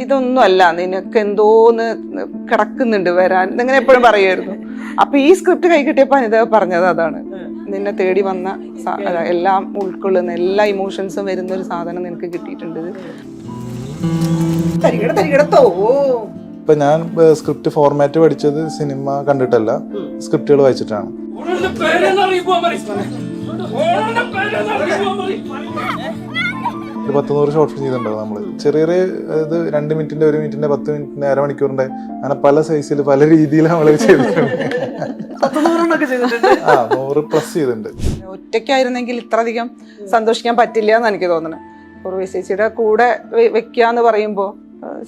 ഇതൊന്നും അല്ല, നിനക്ക് എന്തോന്ന് കിടക്കുന്നുണ്ട് വരാൻ, ഇങ്ങനെ എപ്പോഴും പറയുമായിരുന്നു. അപ്പൊ ഈ സ്ക്രിപ്റ്റ് കൈ കിട്ടിയപ്പോ അനിത പറഞ്ഞത് അതാണ്, നിന്നെ തേടി വന്ന എല്ലാം ഉൾക്കൊള്ളുന്ന എല്ലാ ഇമോഷൻസും വരുന്ന ഒരു സാധനം നിനക്ക് കിട്ടിയിട്ടുണ്ട്. ഇപ്പൊ ഞാൻ സ്ക്രിപ്റ്റ് ഫോർമാറ്റ് പഠിച്ചത് സിനിമ കണ്ടിട്ടല്ല, സ്ക്രിപ്റ്റുകൾ വായിച്ചിട്ടാണ്. ഒരു 100 ഷോർട്ട് ഫിലിം ചെയ്തിട്ടുണ്ടാവും നമ്മള്. ചെറിയ ഇത് 2 മിനിറ്റിന്റെ 1 മിനിറ്റിന്റെ 10 മിനിറ്റിന്റെ അരമണിക്കൂറിന്റെ അങ്ങനെ പല സൈസിൽ പല രീതിയിൽ നമ്മള് ചെയ്തിട്ടുണ്ട്. 100+ ചെയ്തിട്ടുണ്ട്. ഒറ്റയ്ക്കായിരുന്നെങ്കിൽ ഇത്രയധികം സന്തോഷിക്കാൻ പറ്റില്ല എന്ന് എനിക്ക് തോന്നുന്നത്. പൂർവ്വ ചേച്ചിയുടെ കൂടെ വെക്കുക എന്ന് പറയുമ്പോൾ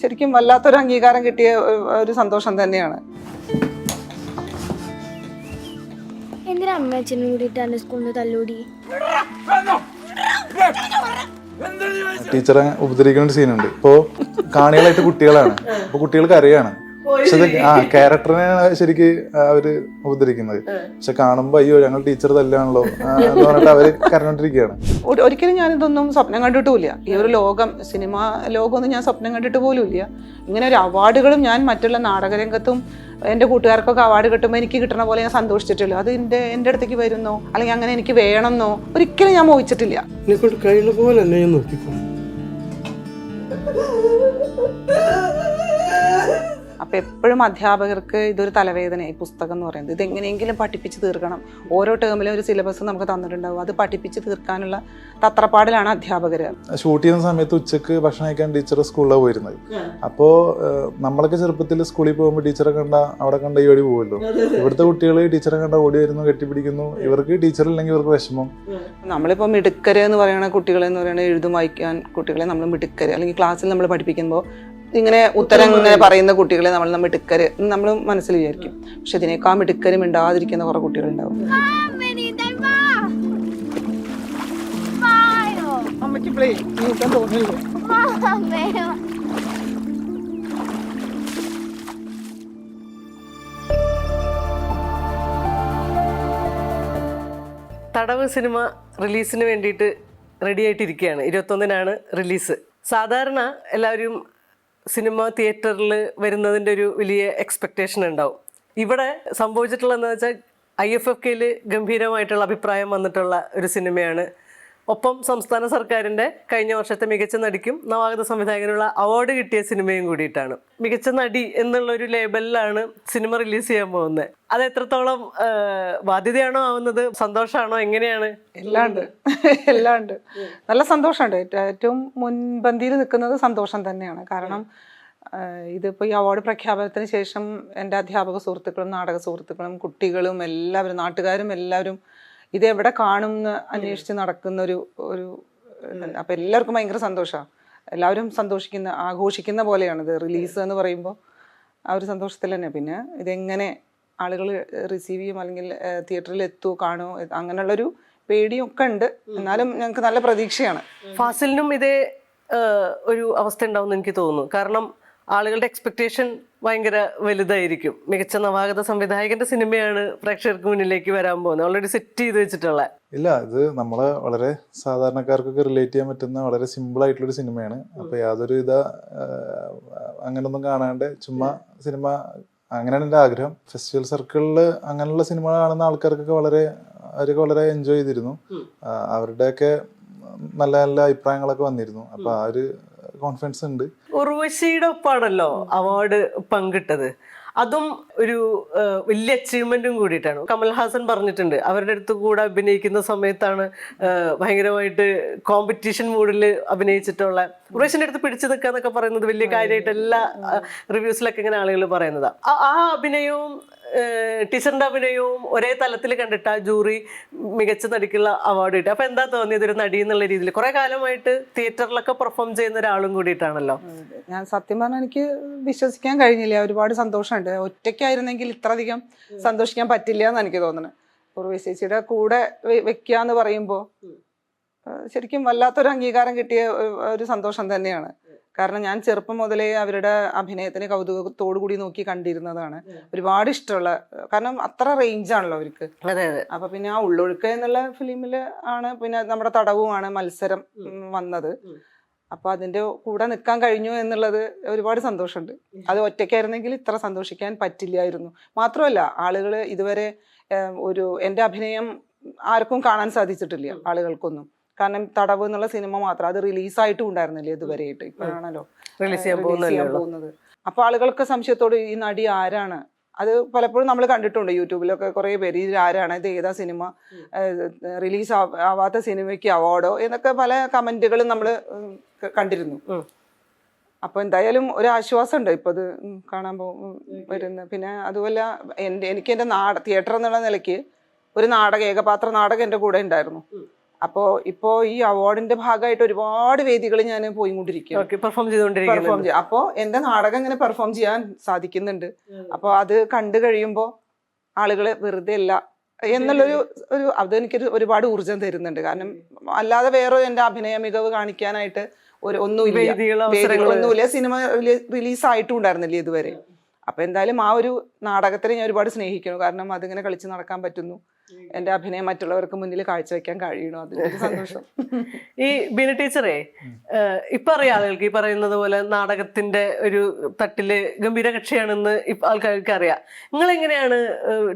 ശരിക്കും വല്ലാത്തൊരു അംഗീകാരം കിട്ടിയ ഒരു സന്തോഷം തന്നെയാണ്. എന്തിനാ അമ്മ അച്ഛനും കൂടിയിട്ടാണ് സ്കൂളിൽ തല്ലൂടി? ടീച്ചറെ ഉപദ്രവിക്കുന്ന ഒരു സീനുണ്ട്. ഇപ്പോ കാണികളായിട്ട് കുട്ടികളാണ്, അപ്പൊ കുട്ടികൾക്ക് അറിയാണ്, പക്ഷെ ക്യാരക്ടറിനെയാണ് ശരിക്ക് അവര് ഉപദ്രവിക്കുന്നത്. പക്ഷെ കാണുമ്പോ അയ്യോ ഞങ്ങൾ ടീച്ചർ തല്ലാണല്ലോ എന്ന് പറഞ്ഞിട്ട് അവര് കരഞ്ഞോണ്ടിരിക്കുകയാണ്. ഒരിക്കലും ഞാനിതൊന്നും സ്വപ്നം കണ്ടിട്ടുമില്ല. ഈ ഒരു ലോകം, സിനിമ ലോകമൊന്നും ഞാൻ സ്വപ്നം കണ്ടിട്ട് പോലും ഇല്ല. ഇങ്ങനെ ഒരു അവാർഡുകളും ഞാൻ മറ്റുള്ള നാടകരംഗത്തും എൻ്റെ കൂട്ടുകാർക്കൊക്കെ അവാർഡ് കിട്ടുമ്പോൾ എനിക്ക് കിട്ടണ പോലെ ഞാൻ സന്തോഷിച്ചിട്ടില്ല. അത് എൻ്റെ അടുത്തേക്ക് വരുന്നോ അല്ലെങ്കിൽ അങ്ങനെ എനിക്ക് വേണമെന്നോ ഒരിക്കലും ഞാൻ മോഹിച്ചിട്ടില്ല. കഴിയുന്ന പോലെ തന്നെ ഞാൻ നോക്കിക്കോ. അപ്പം എപ്പോഴും അധ്യാപകർക്ക് ഇതൊരു തലവേദനയായി പുസ്തകം എന്ന് പറയുന്നത്. ഇതെങ്ങനെയെങ്കിലും പഠിപ്പിച്ച് തീർക്കണം. ഓരോ ടേമിലും ഒരു സിലബസ് നമുക്ക് തന്നിട്ടുണ്ടാവും, അത് പഠിപ്പിച്ച് തീർക്കാനുള്ള തത്രപ്പാടിലാണ് അധ്യാപകർ. ഷൂട്ട് ചെയ്യുന്ന സമയത്ത് ഉച്ചക്ക് ഭക്ഷണം കഴിക്കാൻ ടീച്ചർ സ്കൂളിലാണ് പോയിരുന്നത്. അപ്പോൾ നമ്മളൊക്കെ ചെറുപ്പത്തിൽ സ്കൂളിൽ പോകുമ്പോൾ ടീച്ചറെ കണ്ട അവിടെ കണ്ട ഈ വഴി പോകുമല്ലോ. ഇവിടുത്തെ കുട്ടികൾ ടീച്ചറെ കണ്ട ഓടി വരുന്നു, കെട്ടിപ്പിടിക്കുന്നു. ഇവർക്ക് ടീച്ചർ ഇല്ലെങ്കിൽ ഇവർക്ക് വിഷമം. നമ്മളിപ്പോൾ മിടുക്കര് എന്ന് പറയുന്ന കുട്ടികളെന്ന് പറയുന്നത് എഴുതും വായിക്കാൻ കുട്ടികളെ നമ്മൾ മിടുക്കര്, അല്ലെങ്കിൽ ക്ലാസ്സിൽ നമ്മൾ പഠിപ്പിക്കുമ്പോൾ ഇങ്ങനെ ഉത്തരം ഇങ്ങനെ പറയുന്ന കുട്ടികളെ നമ്മൾ മിടുക്കര് നമ്മൾ മനസ്സിൽ വിചാരിക്കും. പക്ഷെ ഇതിനേക്കാൾ മിടുക്കരും മിണ്ടാതിരിക്കുന്ന കുറെ കുട്ടികളുണ്ടാവും. തടവ് സിനിമ റിലീസിന് വേണ്ടിയിട്ട് റെഡി ആയിട്ടിരിക്കുകയാണ്. 21-നാണ് റിലീസ്. സാധാരണ എല്ലാവരും സിനിമ തിയേറ്ററിൽ വരുന്നതിൻ്റെ ഒരു വലിയ എക്സ്പെക്റ്റേഷൻ ഉണ്ടാവും. ഇവിടെ സംഭവിച്ചിട്ടുള്ളതെന്ന് വെച്ചാൽ IFFKയിൽ ഗംഭീരമായിട്ടുള്ള അഭിപ്രായം വന്നിട്ടുള്ള ഒരു സിനിമയാണ്. ഒപ്പം സംസ്ഥാന സർക്കാരിൻ്റെ കഴിഞ്ഞ വർഷത്തെ മികച്ച നടിക്കും നവാഗത സംവിധായകനുള്ള അവാർഡ് കിട്ടിയ സിനിമയും കൂടിയിട്ടാണ്. മികച്ച നടി എന്നുള്ളൊരു ലേബലിലാണ് സിനിമ റിലീസ് ചെയ്യാൻ പോകുന്നത്. അത് എത്രത്തോളം ബാധ്യതയാണോ ആവുന്നത്, സന്തോഷമാണോ, എങ്ങനെയാണ്? എല്ലാം ഉണ്ട്. നല്ല സന്തോഷമുണ്ട്. ഏറ്റവും മുൻപന്തിയിൽ നിൽക്കുന്നത് സന്തോഷം തന്നെയാണ്. കാരണം ഇതിപ്പോൾ ഈ അവാർഡ് പ്രഖ്യാപനത്തിന് ശേഷം എൻ്റെ അധ്യാപക സുഹൃത്തുക്കളും നാടക സുഹൃത്തുക്കളും കുട്ടികളും എല്ലാവരും നാട്ടുകാരും എല്ലാവരും ഇതെവിടെ കാണും എന്ന് അന്വേഷിച്ച് നടക്കുന്ന ഒരു അപ്പം എല്ലാവർക്കും ഭയങ്കര സന്തോഷമാണ്. എല്ലാവരും ആഘോഷിക്കുന്ന പോലെയാണിത്. റിലീസ് എന്ന് പറയുമ്പോൾ ആ ഒരു സന്തോഷത്തിൽ തന്നെ. പിന്നെ ഇതെങ്ങനെ ആളുകൾ റിസീവ് ചെയ്യും, അല്ലെങ്കിൽ തിയേറ്ററിൽ എത്തുമോ കാണുമോ, അങ്ങനെയുള്ളൊരു പേടിയൊക്കെ ഉണ്ട്. എന്നാലും ഞങ്ങൾക്ക് നല്ല പ്രതീക്ഷയാണ്. ഫാസിലിനും ഇതേ ഒരു അവസ്ഥ ഉണ്ടാവും എനിക്ക് തോന്നുന്നു. കാരണം ആളുകളുടെ എക്സ്പെക്റ്റേഷൻ ഭയങ്കര വലുതായിരിക്കും. മികച്ച നവാഗത സംവിധായകന്റെ സിനിമയാണ് പ്രേക്ഷകർക്ക് മുന്നിലേക്ക് വരാൻ പോകുന്നത്, ഓൾറെഡി സെറ്റ് ചെയ്ത് വെച്ചിട്ടുള്ള. ഇല്ല, ഇത് നമ്മളെ വളരെ സാധാരണക്കാർക്കൊക്കെ റിലേറ്റ് ചെയ്യാൻ പറ്റുന്ന വളരെ സിമ്പിൾ ആയിട്ടുള്ളൊരു സിനിമയാണ്. അപ്പൊ യാതൊരു അങ്ങനൊന്നും കാണാണ്ട് ചുമ്മാ സിനിമ, അങ്ങനെയാണ് എൻ്റെ ആഗ്രഹം. ഫെസ്റ്റിവൽ സർക്കിളിൽ അങ്ങനെയുള്ള സിനിമ കാണുന്ന ആൾക്കാർക്കൊക്കെ അവരൊക്കെ വളരെ എൻജോയ് ചെയ്തിരുന്നു. അവരുടെയൊക്കെ നല്ല നല്ല അഭിപ്രായങ്ങളൊക്കെ വന്നിരുന്നു. അപ്പൊ ആ ഒരു കോൺഫിഡൻസ് ഉണ്ട്. ഉർവശിയുടെ ഒപ്പാണല്ലോ അവാർഡ് പങ്കിട്ടത്. അതും ഒരു വലിയ അച്ചീവ്മെന്റും കൂടിയിട്ടാണ്. കമൽഹാസൻ പറഞ്ഞിട്ടുണ്ട്, അവരുടെ അടുത്ത് കൂടെ അഭിനയിക്കുന്ന സമയത്താണ് ഭയങ്കരമായിട്ട് കോമ്പറ്റീഷൻ മൂഡിൽ അഭിനയിച്ചിട്ടുള്ള. ഉർവശിന്റെ അടുത്ത് പിടിച്ചു നിൽക്കുക എന്നൊക്കെ പറയുന്നത് വലിയ കാര്യമായിട്ട് എല്ലാ റിവ്യൂസിലൊക്കെ ഇങ്ങനെ ആളുകൾ പറയുന്നത്. ആ അഭിനയവും ടീച്ചറിന്റെ അഭിനയവും ഒരേ തലത്തിൽ കണ്ടിട്ട് ആ ജൂറി മികച്ച നടിക്കുള്ള അവാർഡ് കിട്ടി. അപ്പൊ എന്താ തോന്നിയത് ഒരു നടി എന്നുള്ള രീതിയിൽ? കുറെ കാലമായിട്ട് തിയേറ്ററിലൊക്കെ പെർഫോം ചെയ്യുന്ന ഒരാളും കൂടിയിട്ടാണല്ലോ. ഞാൻ സത്യം പറഞ്ഞാൽ എനിക്ക് വിശ്വസിക്കാൻ കഴിഞ്ഞില്ല. ഒരുപാട് സന്തോഷമുണ്ട്. ഒറ്റയ്ക്കായിരുന്നെങ്കിൽ ഇത്രയധികം സന്തോഷിക്കാൻ പറ്റില്ല എന്ന് എനിക്ക് തോന്നുന്നത്. പൂർവ്വ ചേച്ചിയുടെ കൂടെ വെക്കുക എന്ന് പറയുമ്പോൾ ശരിക്കും വല്ലാത്തൊരു അംഗീകാരം കിട്ടിയ ഒരു സന്തോഷം തന്നെയാണ്. കാരണം ഞാൻ ചെറുപ്പം മുതലേ അവരുടെ അഭിനയത്തിന് കൗതുകത്തോടു കൂടി നോക്കി കണ്ടിരുന്നതാണ്. ഒരുപാട് ഇഷ്ടമുള്ള, കാരണം അത്ര റേഞ്ചാണല്ലോ അവർക്ക്. അപ്പൊ പിന്നെ ആ ഉള്ളൊഴുക്ക് എന്നുള്ള ഫിലിമിൽ ആണ്, പിന്നെ നമ്മുടെ തടവുമാണ് മത്സരം വന്നത്. അപ്പോൾ അതിൻ്റെ കൂടെ നിൽക്കാൻ കഴിഞ്ഞു എന്നുള്ളത് ഒരുപാട് സന്തോഷമുണ്ട്. അത് ഒറ്റയ്ക്കായിരുന്നെങ്കിൽ ഇത്ര സന്തോഷിക്കാൻ പറ്റില്ലായിരുന്നു. മാത്രമല്ല ആളുകൾ ഇതുവരെ എൻ്റെ അഭിനയം ആർക്കും കാണാൻ സാധിച്ചിട്ടില്ല, ആളുകൾക്കൊന്നും. കാരണം തടവ് എന്നുള്ള സിനിമ മാത്രം, അത് റിലീസായിട്ടും ഉണ്ടായിരുന്നില്ല ഇതുവരെയായിട്ട്, ഇപ്പോഴാണല്ലോ റിലീസ് ചെയ്യാൻ പോകുന്നത്. അപ്പോൾ ആളുകൾക്ക് സംശയത്തോട് ഈ നടി ആരാണ്, അത് പലപ്പോഴും നമ്മൾ കണ്ടിട്ടുണ്ട് യൂട്യൂബിലൊക്കെ കുറേ പേര്, ഇത് ആരാണ്, ഇത് ഏതാ സിനിമ, റിലീസ് ആവാത്ത സിനിമയ്ക്ക് അവാർഡോ എന്നൊക്കെ പല കമന്റുകളും നമ്മൾ കണ്ടിരുന്നു. അപ്പോൾ എന്തായാലും ഒരു ആശ്വാസമുണ്ട് ഇപ്പോൾ ഇത് കാണാൻ വരുന്നത്. പിന്നെ അതുപോലെ എനിക്ക് എൻ്റെ തിയേറ്റർ എന്നുള്ള നിലയ്ക്ക് ഒരു ഏകപാത്ര നാടകം എൻ്റെ കൂടെ ഉണ്ടായിരുന്നു. അപ്പോൾ ഇപ്പോൾ ഈ അവാർഡിന്റെ ഭാഗമായിട്ട് ഒരുപാട് വേദികൾ ഞാൻ പോയിക്കൊണ്ടിരിക്കുകയാണ്, പെർഫോം ചെയ്യും. അപ്പോൾ എൻ്റെ നാടകം ഇങ്ങനെ പെർഫോം ചെയ്യാൻ സാധിക്കുന്നുണ്ട്. അപ്പോൾ അത് കണ്ടു കഴിയുമ്പോൾ ആളുകൾ വെറുതെ അല്ല എന്നുള്ളൊരു അതെനിക്കൊരു ഒരുപാട് ഊർജം തരുന്നുണ്ട്. കാരണം അല്ലാതെ വേറെ എൻ്റെ അഭിനയ മികവ് കാണിക്കാനായിട്ട് ഒന്നുമില്ല, സിനിമ റിലീസായിട്ടും ഉണ്ടായിരുന്നില്ല ഇതുവരെ. അപ്പൊ എന്തായാലും ആ ഒരു നാടകത്തിനെ ഞാൻ ഒരുപാട് സ്നേഹിക്കുന്നു. കാരണം അതിങ്ങനെ കളിച്ച് നടക്കാൻ പറ്റുന്നു, എൻ്റെ അഭിനയം മറ്റുള്ളവർക്ക് മുന്നിൽ കാഴ്ചവെക്കാൻ കഴിയണു, അതിനൊരു സന്തോഷം. ഈ ബീന ടീച്ചറെ, ഇപ്പൊ അറിയാം ആളുകൾക്ക് ഈ പറയുന്നത് പോലെ നാടകത്തിന്റെ ഒരു തട്ടില് ഗംഭീര കക്ഷിയാണെന്ന് ആൾക്കാർക്ക് അറിയാം. നിങ്ങൾ എങ്ങനെയാണ്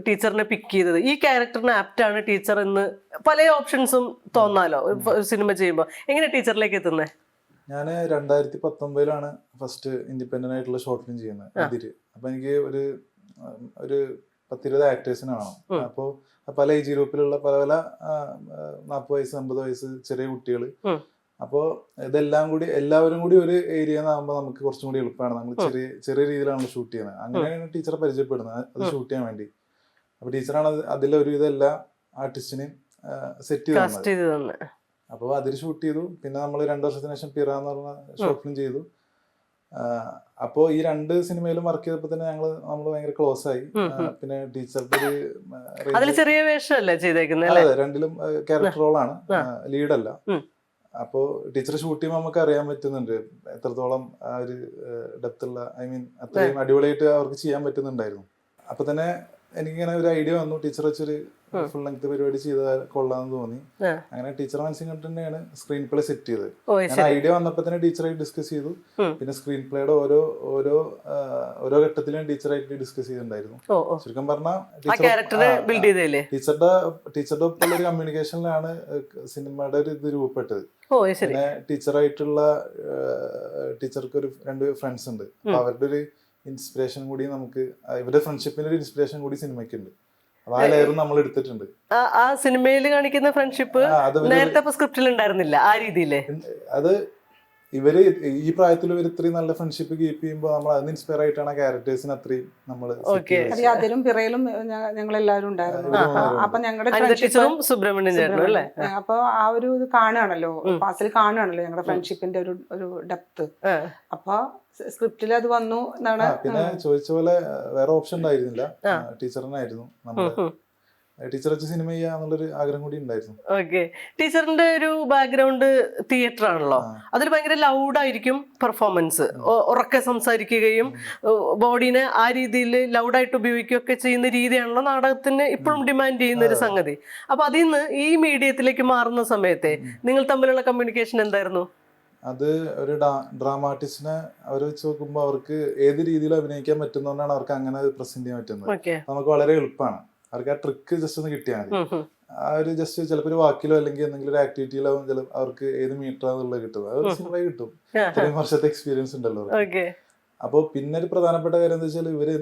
ടീച്ചറിനെ പിക്ക് ചെയ്തത്? ഈ ക്യാരക്ടറിന് ആപ്റ്റാണ് ടീച്ചർ എന്ന് പല ഓപ്ഷൻസും തോന്നാലോ സിനിമ ചെയ്യുമ്പോൾ, എങ്ങനെ ടീച്ചറിലേക്ക് എത്തുന്നത്? ഞാൻ 2019 ഫസ്റ്റ് ഇൻഡിപെൻഡന്റ് ആയിട്ടുള്ള ഷോർട്ട് ഫിലിം ചെയ്യുന്നത് അതിര്. അപ്പൊ എനിക്ക് ഒരു 10-20 ആക്ടേഴ്സിന് വേണം. അപ്പോൾ പല ഏജ് ഗ്രൂപ്പിലുള്ള പല 40 വയസ്സ് 50 വയസ്സ് ചെറിയ കുട്ടികൾ. അപ്പോൾ ഇതെല്ലാം കൂടി എല്ലാവരും കൂടി ഒരു ഏരിയ ആകുമ്പോൾ നമുക്ക് കുറച്ചും കൂടി എളുപ്പമാണ്. നമ്മൾ ചെറിയ രീതിയിലാണ് ഷൂട്ട് ചെയ്യുന്നത്. അങ്ങനെയാണ് ടീച്ചറെ പരിചയപ്പെടുന്നത് അത് ഷൂട്ട് ചെയ്യാൻ വേണ്ടി. അപ്പൊ ടീച്ചറാണ് അതിലൊരുവിധം എല്ലാ ആർട്ടിസ്റ്റിനെയും സെറ്റ് ചെയ്ത് തന്നത്. അപ്പോൾ അതിൽ ഷൂട്ട് ചെയ്തു. പിന്നെ നമ്മൾ 2 വർഷത്തിന് ശേഷം പിറ എന്ന് പറഞ്ഞ ഷോർട്ട് ഫിലിം ചെയ്തു. അപ്പോൾ ഈ 2 സിനിമയിലും വർക്ക് ചെയ്തപ്പോൾ തന്നെ നമ്മൾ ഭയങ്കര ക്ലോസ് ആയി. പിന്നെ ടീച്ചറുടെ ചെറിയ വേഷമല്ലേ ചെയ്തേക്കുന്നത്? അതെ, 2ലും ക്യാരക്ടർ റോളാണ്, ലീഡല്ല. അപ്പോൾ ടീച്ചർ ഷൂട്ട് ചെയ്യുമ്പോൾ നമുക്ക് അറിയാൻ പറ്റുന്നുണ്ട് എത്രത്തോളം ആ ഒരു ഡെപ്തുള്ള, അത്രയും അടിപൊളിയായിട്ട് അവർക്ക് ചെയ്യാൻ പറ്റുന്നുണ്ടായിരുന്നു. അപ്പൊ തന്നെ എനിക്കിങ്ങനെ ഒരു ഐഡിയ വന്നു, ടീച്ചർ വെച്ചൊരു ഫുൾ ലെങ്ത് പരിപാടി ചെയ്താൽ കൊള്ളാന്ന് തോന്നി. അങ്ങനെ ടീച്ചർ മനസ്സിൽ കണ്ടിട്ട് തന്നെയാണ് സ്ക്രീൻ പ്ലേ സെറ്റ് ചെയ്തത്. ഞാൻ ഐഡിയ വന്നപ്പോ തന്നെ ടീച്ചറായിട്ട് ഡിസ്കസ് ചെയ്തു. പിന്നെ സ്ക്രീൻ പ്ലേയുടെ ഓരോ ഘട്ടത്തിലും ടീച്ചറായിട്ട് ഡിസ്കസ് ചെയ്തിട്ടുണ്ടായിരുന്നു. ചുരുക്കം പറഞ്ഞാൽ ടീച്ചറുടെ ഒപ്പമുള്ള ഒരു കമ്മ്യൂണിക്കേഷനിലാണ് സിനിമയുടെ ഒരു ഇത് രൂപപ്പെട്ടത്. പിന്നെ ടീച്ചർക്ക് ഒരു 2 ഫ്രണ്ട്സ് ഉണ്ട്. അപ്പൊ അവരുടെ ഒരു ഇൻസ്പിറേഷൻ കൂടി നമുക്ക്, ഇവരുടെ ഫ്രണ്ട്ഷിപ്പിന്റെ ഒരു ഇൻസ്പിറേഷൻ കൂടി സിനിമയ്ക്കുണ്ട്. ആ ലെയറും നമ്മൾ എടുത്തിട്ടുണ്ട്. ആ സിനിമയിൽ കാണിക്കുന്ന ഫ്രണ്ട്ഷിപ്പ് നേരത്തെ സ്ക്രിപ്റ്റിൽ ഉണ്ടായിരുന്നില്ല ആ രീതിയില്. അത് ഇവര് ഈ പ്രായത്തിൽ ഇവർ ഇത്രയും നല്ല ഫ്രണ്ട്ഷിപ്പ് കീപ്പ് ചെയ്യുമ്പോൾ നമ്മൾ അതിന് ഇൻസ്പയർ ആയിട്ടാണ് ക്യാരക്ടേഴ്സിന് അത്രയും നമ്മൾ. അതിലും പിറയിലും ഞങ്ങളെല്ലാവരും ഉണ്ടായിരുന്നു. അപ്പൊ ഞങ്ങളുടെ സുബ്രഹ്മണ്യൻ, അപ്പൊ ആ ഒരു ഇത് കാണുകയാണല്ലോ, പാസിൽ കാണുകയാണല്ലോ ഞങ്ങളുടെ ഫ്രണ്ട്ഷിപ്പിന്റെ ഒരു ഡെപ്ത്. അപ്പൊ സ്ക്രിപ്റ്റിൽ അത് വന്നു എന്നാണ്. പിന്നെ ചോദിച്ച പോലെ വേറെ ഓപ്ഷൻ ഉണ്ടായിരുന്നില്ല, ടീച്ചറിനായിരുന്നു. ടീച്ചർ വെച്ച് സിനിമ ചെയ്യാന്നുള്ളൊരു ആഗ്രഹം കൂടി ഉണ്ടായിരുന്നു. ഓക്കെ, ടീച്ചറിന്റെ ഒരു ബാക്ക്ഗ്രൗണ്ട് തിയേറ്റർ ആണല്ലോ, അതിൽ ഭയങ്കര ലൗഡായിരിക്കും പെർഫോമൻസ്, ഉറക്കെ സംസാരിക്കുകയും ബോഡീനെ ആ രീതിയിൽ ലൗഡായിട്ട് ഉപയോഗിക്കുകയൊക്കെ ചെയ്യുന്ന രീതിയാണല്ലോ നാടകത്തിന് ഇപ്പോഴും ഡിമാൻഡ് ചെയ്യുന്ന ഒരു സംഗതി. അപ്പൊ അതിൽ നിന്ന് ഈ മീഡിയത്തിലേക്ക് മാറുന്ന സമയത്തെ നിങ്ങൾ തമ്മിലുള്ള കമ്മ്യൂണിക്കേഷൻ എന്തായിരുന്നു? അത് ഒരു ഡ്രാമ ആർട്ടിസ്റ്റിനെ അവർ വെച്ച് നോക്കുമ്പോൾ അവർക്ക് ഏത് രീതിയിൽ അഭിനയിക്കാൻ പറ്റുന്നതുകൊണ്ടാണ് അവർക്ക് അങ്ങനെ പ്രസന്റ് ചെയ്യാൻ പറ്റുന്നത്. നമുക്ക് വളരെ എളുപ്പമാണ്. അവർക്ക് ആ ട്രിക്ക് ജസ്റ്റ് ഒന്ന് കിട്ടിയാൽ മതി. ആ ഒരു ജസ്റ്റ് ചിലപ്പോൾ ഒരു വാക്കിലോ അല്ലെങ്കിൽ എന്തെങ്കിലും ഒരു ആക്ടിവിറ്റിയിലോ അവർക്ക് ഏത് മീറ്ററാന്നുള്ളത് കിട്ടുന്നത് അത് സിനിമ കിട്ടും. ഇത്രയും വർഷത്തെ എക്സ്പീരിയൻസ് ഉണ്ടല്ലോ. അപ്പോൾ പിന്നെ ഒരു പ്രധാനപ്പെട്ട കാര്യം എന്താ വെച്ചാൽ ഇവര്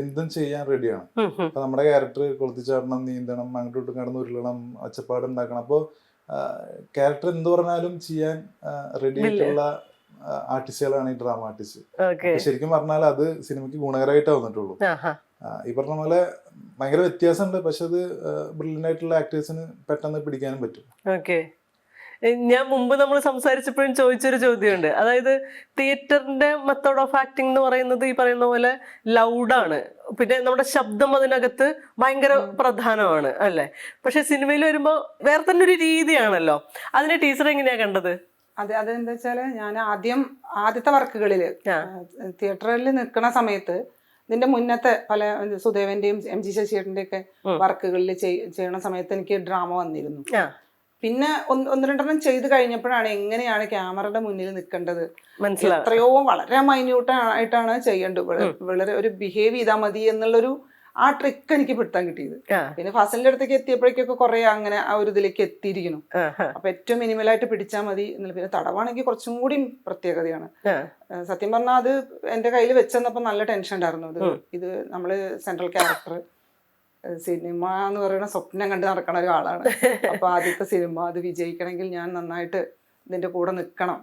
എന്തും ചെയ്യാൻ റെഡിയാണ്. അപ്പൊ നമ്മുടെ ക്യാരക്ടർ കൊളുത്തിച്ചാടണം, നീന്തണം, അങ്ങോട്ടും കടന്ന് ഉരുളണം, ഒച്ചപ്പാട് ഉണ്ടാക്കണം. അപ്പോൾ ക്യാരക്ടർ എന്ത് പറഞ്ഞാലും ചെയ്യാൻ റെഡി ആയിട്ടുള്ള ആർട്ടിസ്റ്റുകളാണ് ഈ ഡ്രാമ ആർട്ടിസ്റ്റ്. ശരിക്കും പറഞ്ഞാൽ അത് സിനിമയ്ക്ക് ഗുണകരമായിട്ടേ വന്നിട്ടുള്ളൂ. ഈ പറഞ്ഞ പോലെ ഭയങ്കര വ്യത്യാസമുണ്ട്, പക്ഷെ അത് ബ്രില്യൻ്റ് ആയിട്ടുള്ള ആക്ടേഴ്സിന് പെട്ടെന്ന് പിടിക്കാനും പറ്റും. ഓക്കെ, ഞാൻ മുമ്പ് നമ്മൾ സംസാരിച്ചപ്പോഴും ചോദിച്ചൊരു ചോദ്യമുണ്ട്. അതായത് തിയേറ്ററിന്റെ മെത്തേഡ് ഓഫ് ആക്ടിങ് എന്ന് പറയുന്നത് ഈ പറയുന്ന പോലെ ലൗഡാണ്, പിന്നെ നമ്മുടെ ശബ്ദം അതിനകത്ത് ഭയങ്കര പ്രധാനമാണ് അല്ലേ? പക്ഷെ സിനിമയിൽ വരുമ്പോൾ വേറെ തന്നെ ഒരു രീതിയാണല്ലോ. അതിനെ ടീച്ചർ എങ്ങനെയാ കണ്ടത്? അതെന്താ വെച്ചാല് ഞാൻ ആദ്യത്തെ വർക്കുകളില് തിയേറ്ററിൽ നിൽക്കുന്ന സമയത്ത്, ഇതിന്റെ മുന്നത്തെ പല സുദേവന്റെയും MG ശശിയേട്ടന്റെ ഒക്കെ വർക്കുകളിൽ ചെയ്യണ സമയത്ത് എനിക്ക് ഡ്രാമ വന്നിരുന്നു. പിന്നെ ഒന്ന് രണ്ടെണ്ണം ചെയ്ത് കഴിഞ്ഞപ്പോഴാണ് എങ്ങനെയാണ് ക്യാമറയുടെ മുന്നിൽ നിൽക്കേണ്ടത്, മനസ്സിലാവും. എത്രയോ വളരെ മൈന്യൂട്ട് ആയിട്ടാണ് ചെയ്യേണ്ടത്, വളരെ ഒരു ബിഹേവ് ചെയ്താൽ മതി എന്നുള്ളൊരു ആ ട്രിക്ക് എനിക്ക് പിടുത്താൻ കിട്ടിയത്. പിന്നെ ഫസലിന്റെ അടുത്തേക്ക് എത്തിയപ്പോഴേക്കൊക്കെ കുറെ അങ്ങനെ ആ ഒരു ഇതിലേക്ക് എത്തിയിരിക്കുന്നു. അപ്പൊ ഏറ്റവും മിനിമലായിട്ട് പിടിച്ചാൽ മതി എന്നുള്ള. പിന്നെ തടവാണെങ്കിൽ കുറച്ചും കൂടി പ്രത്യേകതയാണ്. സത്യം പറഞ്ഞാൽ അത് എന്റെ കയ്യിൽ വെച്ചെന്നപ്പോ നല്ല ടെൻഷൻ ഉണ്ടായിരുന്നു. ഇത് നമ്മള് സെൻട്രൽ ക്യാരക്ടർ, സിനിമ എന്ന് പറയുന്ന സ്വപ്നം കണ്ട് നടക്കണ ഒരാളാണ്. അപ്പൊ ആദ്യത്തെ സിനിമ അത് വിജയിക്കണമെങ്കിൽ ഞാൻ നന്നായിട്ട് ഇതിന്റെ കൂടെ നിൽക്കണം.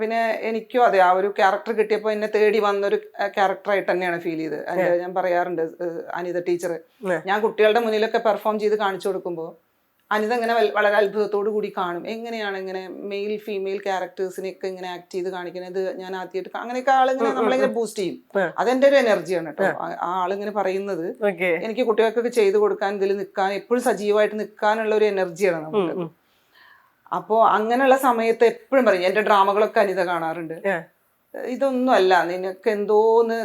പിന്നെ എനിക്കും അതെ, ആ ഒരു ക്യാരക്ടർ കിട്ടിയപ്പോൾ എന്നെ തേടി വന്നൊരു ക്യാരക്ടറായിട്ട് തന്നെയാണ് ഫീൽ ചെയ്തത്. ഞാൻ പറയാറുണ്ട്, അനിത ടീച്ചർ ഞാൻ കുട്ടികളുടെ മുന്നിലൊക്കെ പെർഫോം ചെയ്ത് കാണിച്ചു കൊടുക്കുമ്പോൾ അനിത ഇങ്ങനെ വളരെ അത്ഭുതത്തോടു കൂടി കാണും, എങ്ങനെയാണ് ഇങ്ങനെ മെയിൽ ഫീമെയിൽ ക്യാരക്ടേഴ്സിനെയൊക്കെ ഇങ്ങനെ ആക്ട് ചെയ്ത് കാണിക്കുന്നത്, ഞാൻ ആദ്യമായിട്ട് അങ്ങനെയൊക്കെ ആളിങ്ങനെ നമ്മളിങ്ങനെ ബൂസ്റ്റ് ചെയ്യും. അതെന്റെ ഒരു എനർജിയാണ് കേട്ടോ. ആ ആളിങ്ങനെ പറയുന്നത് എനിക്ക് കുട്ടികൾക്കൊക്കെ ചെയ്ത് കൊടുക്കാൻ, ഇതിൽ നിൽക്കാൻ, എപ്പോഴും സജീവമായിട്ട് നിൽക്കാനുള്ള ഒരു എനർജിയാണ് നമുക്ക്. അപ്പോ അങ്ങനെയുള്ള സമയത്ത് എപ്പോഴും പറയും, എന്റെ ഡ്രാമകളൊക്കെ അനിത കാണാറുണ്ട്, ഇതൊന്നും അല്ല, നിനക്ക് എന്തോന്ന്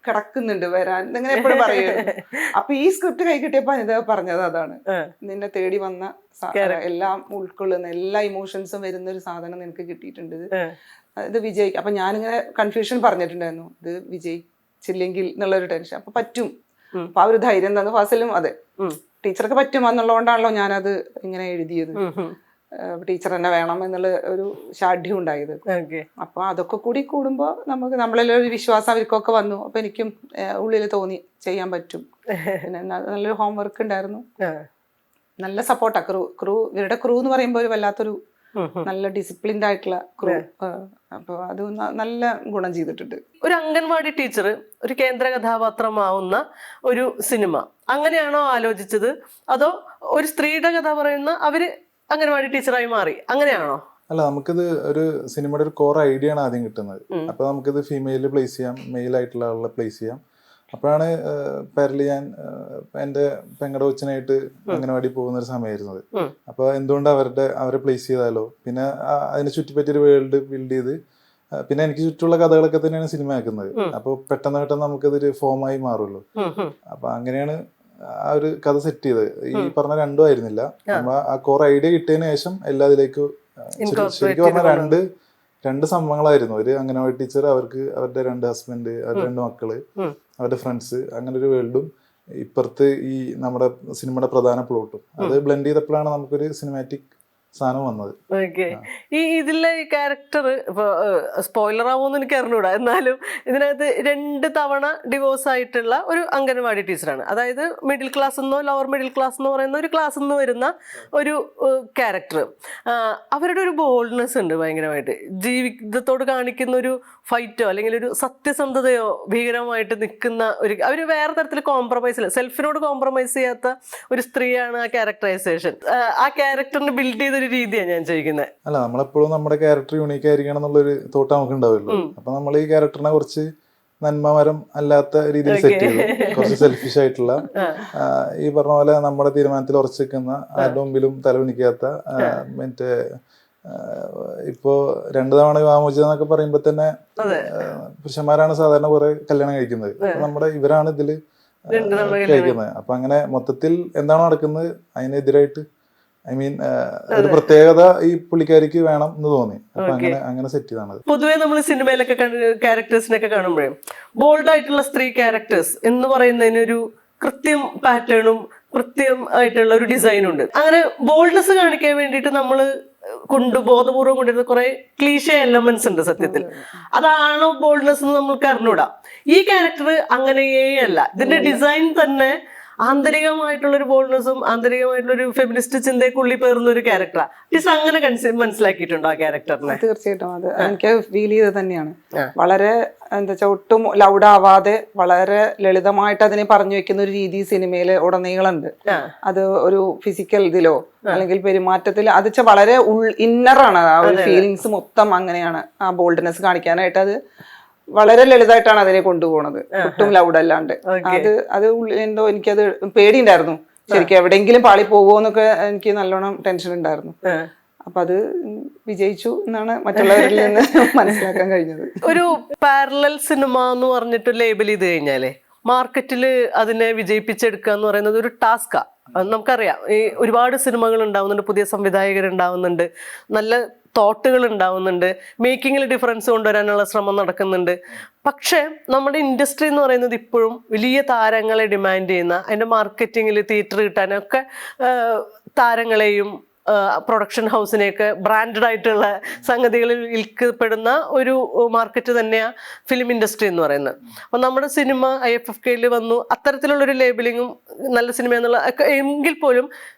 കിടക്കുന്നുണ്ട് വരാൻ, ഇങ്ങനെ എപ്പോഴും പറയുന്നത്. അപ്പൊ ഈ സ്ക്രിപ്റ്റ് കൈ കിട്ടിയപ്പോ അനിത പറഞ്ഞത് അതാണ്, നിന്നെ തേടി വന്ന എല്ലാം ഉൾക്കൊള്ളുന്ന എല്ലാ ഇമോഷൻസും വരുന്ന ഒരു സാധനം നിനക്ക് കിട്ടിയിട്ടുണ്ട്, ഇത് വിജയിക്കും. അപ്പൊ ഞാനിങ്ങനെ കൺഫ്യൂഷൻ പറഞ്ഞിട്ടുണ്ടായിരുന്നു, ഇത് വിജയിച്ചില്ലെങ്കിൽ എന്നുള്ളൊരു ടെൻഷൻ. അപ്പൊ പറ്റും, അപ്പൊ ആ ഒരു ധൈര്യം തന്നു ഫസലും. അതെ, ടീച്ചർക്ക് പറ്റുമെന്നുള്ളതുകൊണ്ടാണല്ലോ ഞാനത് ഇങ്ങനെ എഴുതിയത്, ടീച്ചർ തന്നെ വേണം എന്നുള്ള ഒരു ഷാഠ്യം ഉണ്ടായത്. അപ്പൊ അതൊക്കെ കൂടി കൂടുമ്പോ നമുക്ക് നമ്മളൊരു വിശ്വാസം അവർക്കൊക്കെ വന്നു. അപ്പൊ എനിക്കും ഉള്ളിൽ തോന്നി ചെയ്യാൻ പറ്റും. പിന്നെ നല്ലൊരു ഹോംവർക്ക് ഉണ്ടായിരുന്നു, നല്ല സപ്പോർട്ടാ ഇവരുടെ ക്രൂ എന്ന് പറയുമ്പോൾ ഒരു വല്ലാത്തൊരു നല്ല ഡിസിപ്ലിൻഡ് ആയിട്ടുള്ള ക്രൂ. അപ്പൊ അത് നല്ല ഗുണം ചെയ്തിട്ടുണ്ട്. ഒരു അംഗൻവാടി ടീച്ചർ ഒരു കേന്ദ്ര കഥാപാത്രമാവുന്ന ഒരു സിനിമ അങ്ങനെയാണോ ആലോചിച്ചത്, അതോ ഒരു സ്ത്രീയുടെ കഥ പറയുന്ന അവര് അംഗൻവാടി ടീച്ചറായി മാറി, അങ്ങനെയാണോ? അല്ല, നമുക്കിത് ഒരു സിനിമയുടെ ഒരു കോർ ഐഡിയ ആണ് ആദ്യം കിട്ടുന്നത്. അപ്പൊ നമുക്കിത് ഫീമെയിലിൽ പ്ലേസ് ചെയ്യാം, മെയിൽ ആയിട്ടുള്ള ആളെ പ്ലേസ് ചെയ്യാം. അപ്പോഴാണ് പേരിൽ ഞാൻ എൻ്റെ പെങ്ങടെ കൊച്ചിനായിട്ട് അംഗനവാടി പോകുന്ന ഒരു സമയമായിരുന്നത്. അപ്പൊ എന്തുകൊണ്ട് അവരെ പ്ലേസ് ചെയ്താലോ, പിന്നെ അതിനെ ചുറ്റിപ്പറ്റിയൊരു വേൾഡ് ബിൽഡ് ചെയ്ത്, പിന്നെ എനിക്ക് ചുറ്റുള്ള കഥകളൊക്കെ തന്നെയാണ് സിനിമ ആക്കുന്നത്. അപ്പോൾ പെട്ടെന്ന് നമുക്കതൊരു ഫോമായി മാറുമല്ലോ. അപ്പൊ അങ്ങനെയാണ് ആ ഒരു കഥ സെറ്റ് ചെയ്ത്. ഈ പറഞ്ഞ രണ്ടും ആയിരുന്നില്ല, നമ്മ ആ കോർ ഐഡിയ കിട്ടിയതിനു ശേഷം എല്ലാ ഇതിലേക്കും ശരിക്കും പറഞ്ഞാൽ രണ്ട് സംഭവങ്ങളായിരുന്നു. ഒരു അംഗനവാടി ടീച്ചർ, അവർക്ക് അവരുടെ 2 ഹസ്ബൻഡ്, അവരുടെ 2 മക്കള്, അവരുടെ ഫ്രണ്ട്സ്, അങ്ങനെ ഒരു വേൾഡും ഇപ്പുറത്ത് ഈ നമ്മുടെ സിനിമയുടെ പ്രധാന പ്ലോട്ടും അത് ബ്ലെൻഡ് ചെയ്തപ്പോഴാണ് നമുക്കൊരു സിനിമാറ്റിക് സാധനം വന്നത്. ഓക്കെ. ഇതിലെ ഈ ക്യാരക്ടർ ഇപ്പൊ സ്പോയിലർ ആവുമെന്ന് എനിക്ക് അറിഞ്ഞൂടാ, എന്നാലും ഇതിനകത്ത് 2 തവണ ഡിവോഴ്സ് ആയിട്ടുള്ള ഒരു അംഗൻവാടി ടീച്ചറാണ്. അതായത് മിഡിൽ ക്ലാസ് എന്നോ ലോവർ മിഡിൽ ക്ലാസ് എന്ന് പറയുന്ന ഒരു ക്ലാസ്സിൽ നിന്ന് വരുന്ന ഒരു ക്യാരക്ടർ. അവരുടെ ഒരു ബോൾഡ്നെസ് ഉണ്ട് ഭയങ്കരമായിട്ട്. ജീവിതത്തോട് കാണിക്കുന്ന ഒരു ഫൈറ്റോ അല്ലെങ്കിൽ ഒരു സത്യസന്ധതയോ ഭീകരമായിട്ട് നിൽക്കുന്ന ഒരു, അവർ വേറെ തരത്തിൽ കോംപ്രമൈസ് ഇല്ല, സെൽഫിനോട് കോംപ്രമൈസ് ചെയ്യാത്ത ഒരു സ്ത്രീയാണ് ആ ക്യാരക്ടറൈസേഷൻ. ആ ക്യാരക്ടറിന് ബിൽഡ് ചെയ്ത ഒരു രീതിയാണ് ഞാൻ ചോദിക്കുന്നത്. അല്ല, നമ്മളെപ്പോഴും നമ്മുടെ ക്യാരക്ടർ യൂണീക്ക് ആയിരിക്കണം എന്നുള്ളൊരു തോട്ട് നമുക്ക് ഉണ്ടാവുമല്ലോ. അപ്പൊ നമ്മൾ ഈ ക്യാരക്ടറിനെ കുറച്ച് നന്മമരം അല്ലാത്ത രീതിയിൽ സെറ്റ് ചെയ്തു, കുറച്ച് സെൽഫിഷ് ആയിട്ടുള്ള, ഈ പറഞ്ഞ പോലെ നമ്മുടെ തീരുമാനത്തിൽ ഉറച്ചു നിൽക്കുന്ന, ആരുടെ മുമ്പിലും തലകുനിക്കാത്ത, മറ്റേ ഇപ്പോ 2 തവണ വിവാഹമോചനം എന്നൊക്കെ പറയുമ്പോ തന്നെ പുരുഷന്മാരാണ് സാധാരണ കുറെ കല്യാണം കഴിക്കുന്നത്. ഇവരാണ് ഇതില് കഴിക്കുന്നത്. അപ്പൊ അങ്ങനെ മൊത്തത്തിൽ എന്താണോ നടക്കുന്നത് അതിനെതിരായിട്ട്, ഐ മീൻ ഒരു പ്രത്യേകത ഈ പുള്ളിക്കാരിക്ക് വേണം എന്ന് തോന്നി. അപ്പൊ അങ്ങനെ സെറ്റ് ചെയ്താണ്. പൊതുവെ നമ്മൾ സിനിമയിലൊക്കെ ക്യാരക്ടേഴ്സിനൊക്കെ കാണുമ്പോഴേ ബോൾഡ് ആയിട്ടുള്ള സ്ത്രീ ക്യാരക്ടേഴ്സ് എന്ന് പറയുന്നതിനൊരു കൃത്യം പാറ്റേണും കൃത്യം ആയിട്ടുള്ള ഒരു ഡിസൈനും ഉണ്ട്. അങ്ങനെ ബോൾഡ്നെസ് കാണിക്കാൻ വേണ്ടിയിട്ട് നമ്മൾ ബോധപൂർവ്വം കൊണ്ടിരുന്ന കുറെ ക്ലീഷേ എലമെന്റ്സ് ഉണ്ട് സത്യത്തിൽ. അതാണോ ബോൾഡ്നെസ് എന്ന് നമ്മൾക്ക് അറിഞ്ഞൂടാ. ഈ ക്യാരക്ടർ അങ്ങനെയേ അല്ല. ഇതിന്റെ ഡിസൈൻ തന്നെ ആന്തരികമായിട്ടുള്ളൊരു ബോൾഡ്നെസ്സും ആന്തരികമായിട്ടുള്ളൊരു ഫെമിനിസ്റ്റ് ചിന്തയ്ക്കുള്ളിൽ പേർന്ന ഒരു ക്യാരക്ടറാണ്. ടീച്ചർ അങ്ങനെ മനസ്സിലാക്കിയിട്ടുണ്ടോ ആ ക്യാരക്ടറിനെ? തീർച്ചയായിട്ടും അത് എനിക്ക് ഫീൽ ചെയ്തത് തന്നെയാണ്. വളരെ എന്താ വെച്ചാൽ ഒട്ടും ലൗഡാവാതെ വളരെ ലളിതമായിട്ട് അതിനെ പറഞ്ഞു വെക്കുന്ന ഒരു രീതി സിനിമയിൽ ഉടനീളമുണ്ട്. അത് ഒരു ഫിസിക്കൽ ഇതിലോ അല്ലെങ്കിൽ പെരുമാറ്റത്തിൽ അത് വെച്ചാൽ വളരെ ഇന്നറാണ്. ആ ഒരു ഫീലിങ്സ് മൊത്തം അങ്ങനെയാണ്. ആ ബോൾഡ്നെസ് കാണിക്കാനായിട്ട് അത് വളരെ ലളിതമായിട്ടാണ് അതിനെ കൊണ്ടുപോകുന്നത്, ഒട്ടും ലൗഡ് അല്ലാണ്ട്. അത് എന്തോ എനിക്കത് പേടിയുണ്ടായിരുന്നു, ശരിക്കും എവിടെയെങ്കിലും പാളി പോകുമോ എന്നൊക്കെ എനിക്ക് നല്ലോണം ടെൻഷൻ ഉണ്ടായിരുന്നു. അപ്പൊ അത് വിജയിച്ചു എന്നാണ് മറ്റുള്ളവരിൽ നിന്ന് മനസ്സിലാക്കാൻ കഴിഞ്ഞത്. ഒരു പാരലൽ സിനിമ എന്ന് പറഞ്ഞിട്ട് ലേബൽ ചെയ്ത് കഴിഞ്ഞാലേ മാർക്കറ്റിൽ അതിനെ വിജയിപ്പിച്ചെടുക്കുക എന്ന് പറയുന്നത് ഒരു ടാസ്കാ. അത് നമുക്കറിയാം. ഈ ഒരുപാട് സിനിമകൾ ഉണ്ടാവുന്നുണ്ട്, പുതിയ സംവിധായകർ ഉണ്ടാവുന്നുണ്ട്, നല്ല തോട്ടുകൾ ഉണ്ടാവുന്നുണ്ട്, മേക്കിങ്ങിൽ ഡിഫറൻസ് കൊണ്ടുവരാനുള്ള ശ്രമം നടക്കുന്നുണ്ട്. പക്ഷേ നമ്മുടെ ഇൻഡസ്ട്രി എന്ന് പറയുന്നത് ഇപ്പോഴും വലിയ താരങ്ങളെ ഡിമാൻഡ് ചെയ്യുന്ന, അതിൻ്റെ മാർക്കറ്റിങ്ങിൽ തിയേറ്റർ കിട്ടാനൊക്കെ താരങ്ങളെയും പ്രൊഡക്ഷൻ ഹൗസിനെയൊക്കെ ബ്രാൻഡഡ് ആയിട്ടുള്ള സംഗതികളിൽ വിൽക്കപ്പെടുന്ന ഒരു മാർക്കറ്റ് തന്നെയാണ് ഫിലിം ഇൻഡസ്ട്രി എന്ന് പറയുന്നത്. അപ്പം നമ്മുടെ സിനിമ IFFKയിൽ വന്നു, അത്തരത്തിലുള്ളൊരു ലേബലിങ്ങും നല്ല സിനിമ എന്നുള്ള ഒക്കെ എങ്കിൽ പോലും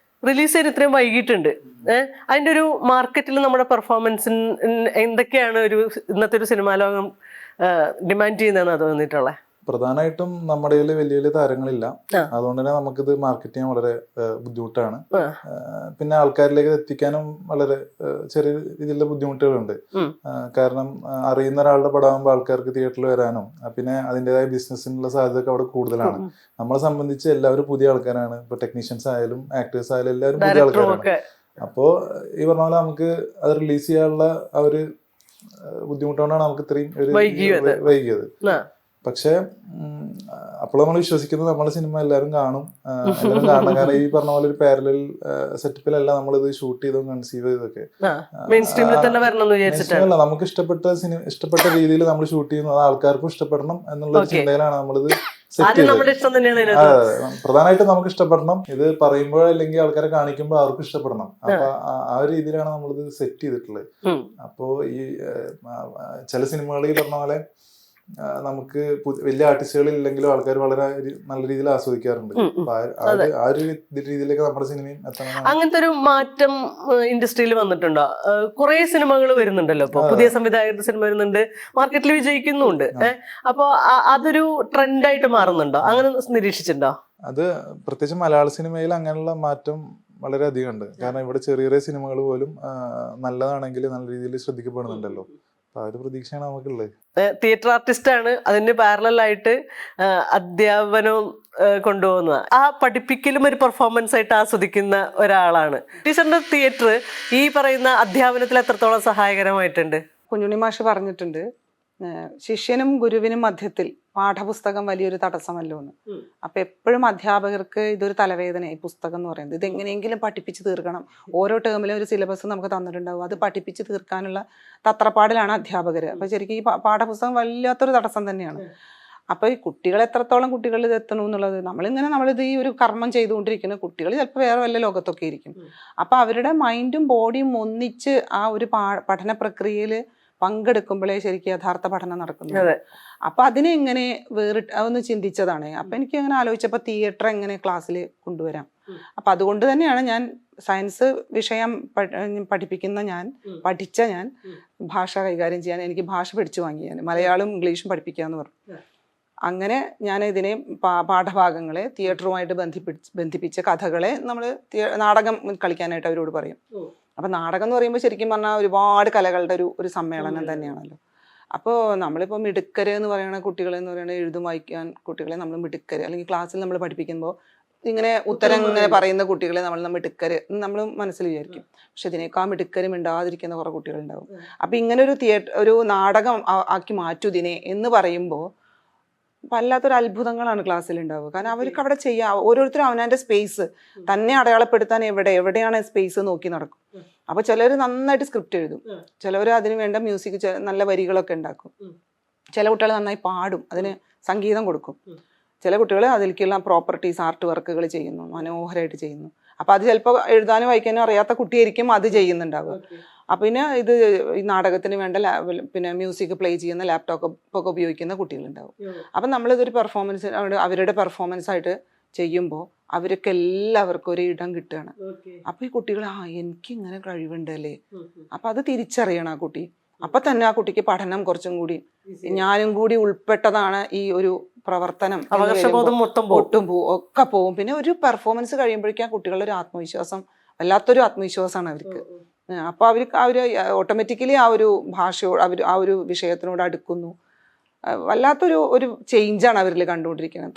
റിലീസ് ചെയ്യാൻ ഇത്രയും വൈകിട്ടുണ്ട്. അതിൻ്റെ ഒരു മാർക്കറ്റിൽ നമ്മുടെ പെർഫോമൻസിന് എന്തൊക്കെയാണ് ഒരു ഇന്നത്തെ ഒരു സിനിമാ ലോകം ഡിമാൻഡ് ചെയ്യുന്നതെന്നാണ് തോന്നിയിട്ടുള്ളത്? പ്രധാനമായിട്ടും നമ്മുടെ കയ്യിൽ വലിയ വലിയ താരങ്ങളില്ല, അതുകൊണ്ട് തന്നെ നമുക്കിത് മാർക്കറ്റ് ചെയ്യാൻ വളരെ ബുദ്ധിമുട്ടാണ്. പിന്നെ ആൾക്കാരിലേക്ക് എത്തിക്കാനും വളരെ ചെറിയ രീതിയിലുള്ള ബുദ്ധിമുട്ടുകളുണ്ട്. കാരണം അറിയുന്ന ഒരാളുടെ പടമാകുമ്പോൾ ആൾക്കാർക്ക് തിയേറ്ററിൽ വരാനും പിന്നെ അതിൻ്റെതായ ബിസിനസ്സിനുള്ള സാധ്യതയൊക്കെ അവിടെ കൂടുതലാണ്. നമ്മളെ സംബന്ധിച്ച് എല്ലാവരും പുതിയ ആൾക്കാരാണ്. ഇപ്പൊ ടെക്നീഷ്യൻസ് ആയാലും ആക്ടേഴ്സ് ആയാലും എല്ലാവരും പുതിയ ആൾക്കാരാണ്. അപ്പോൾ ഈ പറഞ്ഞ പോലെ നമുക്ക് അത് റിലീസ് ചെയ്യാനുള്ള ആ ഒരു ബുദ്ധിമുട്ടുകൊണ്ടാണ് നമുക്ക് ഇത്രയും ഒരു വൈകിയത്. പക്ഷെ അപ്പോൾ നമ്മൾ വിശ്വസിക്കുന്നത് നമ്മളെ സിനിമ എല്ലാവരും കാണും. കാരണം ഈ പറഞ്ഞ പോലെ ഒരു പാരലൽ സെറ്റപ്പിലല്ല നമ്മളിത് ഷൂട്ട് ചെയ്തും കൺസീവ് ചെയ്തൊക്കെ. നമുക്ക് ഇഷ്ടപ്പെട്ട രീതിയിൽ നമ്മൾ ഷൂട്ട് ചെയ്യുന്നു, അത് ആൾക്കാർക്കും ഇഷ്ടപ്പെടണം എന്നുള്ള ചിന്തയിലാണ് നമ്മളിത് സെറ്റ് ചെയ്തത്. പ്രധാനമായിട്ടും നമുക്ക് ഇഷ്ടപ്പെടണം, ഇത് പറയുമ്പോൾ അല്ലെങ്കിൽ ആൾക്കാരെ കാണിക്കുമ്പോൾ അവർക്ക് ഇഷ്ടപ്പെടണം. അപ്പൊ ആ ഒരു രീതിയിലാണ് നമ്മളിത് സെറ്റ് ചെയ്തിട്ടുള്ളത്. അപ്പോ ഈ ചില സിനിമകളിൽ പറഞ്ഞ പോലെ നമുക്ക് വലിയ ആർട്ടിസ്റ്റുകൾ ഇല്ലെങ്കിലും ആൾക്കാർ വളരെ നല്ല രീതിയിൽ ആസ്വദിക്കാറുണ്ട്. ആ ഒരു രീതിയിലേക്ക് നമ്മുടെ സിനിമയും എത്തണം. അങ്ങനത്തെ ഒരു മാറ്റം ഇൻഡസ്ട്രിയിൽ വന്നിട്ടുണ്ടോ? കുറെ സിനിമകൾ വരുന്നുണ്ടല്ലോ, ഇപ്പൊ പുതിയ സംവിധായകരുടെ സിനിമ വരുന്നുണ്ട്, മാർക്കറ്റിൽ വിജയിക്കുന്നുണ്ട്. അപ്പൊ അതൊരു ട്രെൻഡായിട്ട് മാറുന്നുണ്ടോ? അങ്ങനെ നിരീക്ഷിച്ചിട്ടുണ്ടോ? അത് പ്രത്യേകിച്ച് മലയാള സിനിമയിൽ അങ്ങനെയുള്ള മാറ്റം വളരെ അധികം ഉണ്ട്. കാരണം ഇവിടെ ചെറിയ ചെറിയ സിനിമകൾ പോലും നല്ലതാണെങ്കിൽ നല്ല രീതിയിൽ ശ്രദ്ധിക്കപ്പെടുന്നുണ്ടല്ലോ. ആ ഒരു പ്രതീക്ഷയാണ് നമുക്കുള്ളത്. തിയേറ്റർ ആർട്ടിസ്റ്റ് ആണ്, അതിന് പാരലായിട്ട് അധ്യാപനവും കൊണ്ടുപോകുന്നത്. ആ പഠിപ്പിക്കലും ഒരു പെർഫോമൻസ് ആയിട്ട് ആസ്വദിക്കുന്ന ഒരാളാണ്. ടീച്ചറിന്റെ തിയേറ്റർ ഈ പറയുന്ന അധ്യാപനത്തിൽ എത്രത്തോളം സഹായകരമായിട്ടുണ്ട്? കുഞ്ഞുണ്ണി മാഷ് പറഞ്ഞിട്ടുണ്ട്, ശിഷ്യനും ഗുരുവിനും മധ്യത്തിൽ പാഠപുസ്തകം വലിയൊരു തടസ്സമല്ലോ എന്ന്. അപ്പൊ എപ്പോഴും അധ്യാപകർക്ക് ഇതൊരു തലവേദന, ഈ പുസ്തകം എന്ന് പറയുന്നത്. ഇത് എങ്ങനെയെങ്കിലും പഠിപ്പിച്ച് തീർക്കണം. ഓരോ ടേമിലും ഒരു സിലബസ് നമുക്ക് തന്നിട്ടുണ്ടാവും, അത് പഠിപ്പിച്ച് തീർക്കാനുള്ള തത്രപ്പാടിലാണ് അധ്യാപകർ. അപ്പൊ ശരിക്കും ഈ പാഠപുസ്തകം വല്ലാത്തൊരു തടസ്സം തന്നെയാണ്. അപ്പൊ ഈ കുട്ടികൾ എത്രത്തോളം കുട്ടികളിൽ ഇത് എത്തണം എന്നുള്ളത്, നമ്മളിത് ഈ ഒരു കർമ്മം ചെയ്തുകൊണ്ടിരിക്കുന്ന കുട്ടികൾ ചിലപ്പോൾ വേറെ വല്ല ലോകത്തൊക്കെ ഇരിക്കും. അപ്പൊ അവരുടെ മൈൻഡും ബോഡിയും ഒന്നിച്ച് ആ ഒരു പഠന പ്രക്രിയയിൽ പങ്കെടുക്കുമ്പോഴേ ശരിക്കും യഥാർത്ഥ പഠനം നടക്കുന്നത്. അപ്പൊ അതിനെ എങ്ങനെ ഒന്ന് ചിന്തിച്ചതാണ്. അപ്പൊ എനിക്ക് അങ്ങനെ ആലോചിച്ചപ്പോ തിയേറ്റർ എങ്ങനെ ക്ലാസ്സിൽ കൊണ്ടുവരാം. അപ്പൊ അതുകൊണ്ട് തന്നെയാണ് ഞാൻ സയൻസ് വിഷയം പഠിച്ച ഞാൻ ഭാഷ കൈകാര്യം ചെയ്യാൻ, എനിക്ക് ഭാഷ പഠിച്ചു വാങ്ങി. ഞാൻ മലയാളവും ഇംഗ്ലീഷും പഠിപ്പിക്കാന്ന് പറഞ്ഞു. അങ്ങനെ ഞാൻ ഇതിനെ പാഠഭാഗങ്ങളെ തിയേറ്ററുമായിട്ട് ബന്ധിപ്പിച്ച കഥകളെ നമ്മൾ നാടകം കളിക്കാനായിട്ട് അവരോട് പറയും. അപ്പൊ നാടകം എന്ന് പറയുമ്പോൾ ശരിക്കും പറഞ്ഞാൽ ഒരുപാട് കലകളുടെ ഒരു സമ്മേളനം തന്നെയാണല്ലോ. അപ്പോൾ നമ്മളിപ്പോൾ മിടുക്കര് എന്ന് പറയുന്ന കുട്ടികളെ എന്ന് പറയുന്നത് എഴുതും വായിക്കാൻ കുട്ടികളെ നമ്മൾ മിടുക്കര്, അല്ലെങ്കിൽ ക്ലാസ്സിൽ നമ്മൾ പഠിപ്പിക്കുമ്പോൾ ഇങ്ങനെ ഉത്തരം ഇങ്ങനെ പറയുന്ന കുട്ടികളെ നമ്മൾ മിടുക്കര് നമ്മൾ മനസ്സിൽ വിചാരിക്കും. പക്ഷെ ഇതിനേക്കാൾ മിടുക്കരും ഉണ്ടാകാതിരിക്കുന്ന കുറെ കുട്ടികളുണ്ടാവും. അപ്പൊ ഇങ്ങനെ ഒരു നാടകം ആക്കി മാറ്റൂ ഇതിനെ എന്ന് പറയുമ്പോൾ വല്ലാത്തൊരു അത്ഭുതങ്ങളാണ് ക്ലാസ്സിൽ ഉണ്ടാവുക. കാരണം അവർക്ക് അവിടെ ചെയ്യാം, ഓരോരുത്തരും അവനവൻ്റെ സ്പേസ് തന്നെ അടയാളപ്പെടുത്താൻ എവിടെയാണ് സ്പേസ് നോക്കി നടക്കും. അപ്പൊ ചിലർ നന്നായിട്ട് സ്ക്രിപ്റ്റ് എഴുതും, ചിലവർ അതിന് വേണ്ട മ്യൂസിക് നല്ല വരികളൊക്കെ ഉണ്ടാക്കും, ചില കുട്ടികൾ നന്നായി പാടും, അതിന് സംഗീതം കൊടുക്കും, ചില കുട്ടികൾ അതിലേക്കുള്ള പ്രോപ്പർട്ടീസ് ആർട്ട് വർക്കുകൾ ചെയ്യുന്നു, മനോഹരമായിട്ട് ചെയ്യുന്നു. അപ്പൊ അത് ചിലപ്പോൾ എഴുതാനും വായിക്കാനും അറിയാത്ത കുട്ടിയായിരിക്കും അത് ചെയ്യുന്നുണ്ടാവുക. അപ്പം പിന്നെ ഈ നാടകത്തിന് വേണ്ട പിന്നെ മ്യൂസിക് പ്ലേ ചെയ്യുന്ന ലാപ്ടോപ്പ് ഒക്കെ ഉപയോഗിക്കുന്ന കുട്ടികളുണ്ടാവും. അപ്പം നമ്മളിതൊരു അവരുടെ പെർഫോമൻസ് ആയിട്ട് ചെയ്യുമ്പോൾ അവർക്ക് എല്ലാവർക്കും ഒരു ഇടം കിട്ടുകയാണ്. അപ്പം ഈ കുട്ടികൾ എനിക്ക് ഇങ്ങനെ കഴിവുണ്ടല്ലേ, അപ്പം അത് തിരിച്ചറിയണം ആ കുട്ടി. അപ്പം തന്നെ ആ കുട്ടിക്ക് പഠനം കുറച്ചും കൂടി ഞാനും കൂടി ഉൾപ്പെട്ടതാണ് ഈ ഒരു പ്രവർത്തനം, ഒട്ടും ഒക്കെ പോവും. പിന്നെ ഒരു പെർഫോമൻസ് കഴിയുമ്പോഴേക്കും ആ കുട്ടികളുടെ ഒരു ആത്മവിശ്വാസം, വല്ലാത്തൊരു ആത്മവിശ്വാസമാണ് അവർക്ക്. അപ്പോൾ അവർ ഓട്ടോമാറ്റിക്കലി ആ ഒരു ഭാഷയോട് ആ ഒരു വിഷയത്തിനോട് അടുക്കുന്നു. വല്ലാത്തൊരു ചേഞ്ചാണ് അവരിൽ കണ്ടുകൊണ്ടിരിക്കുന്നത്.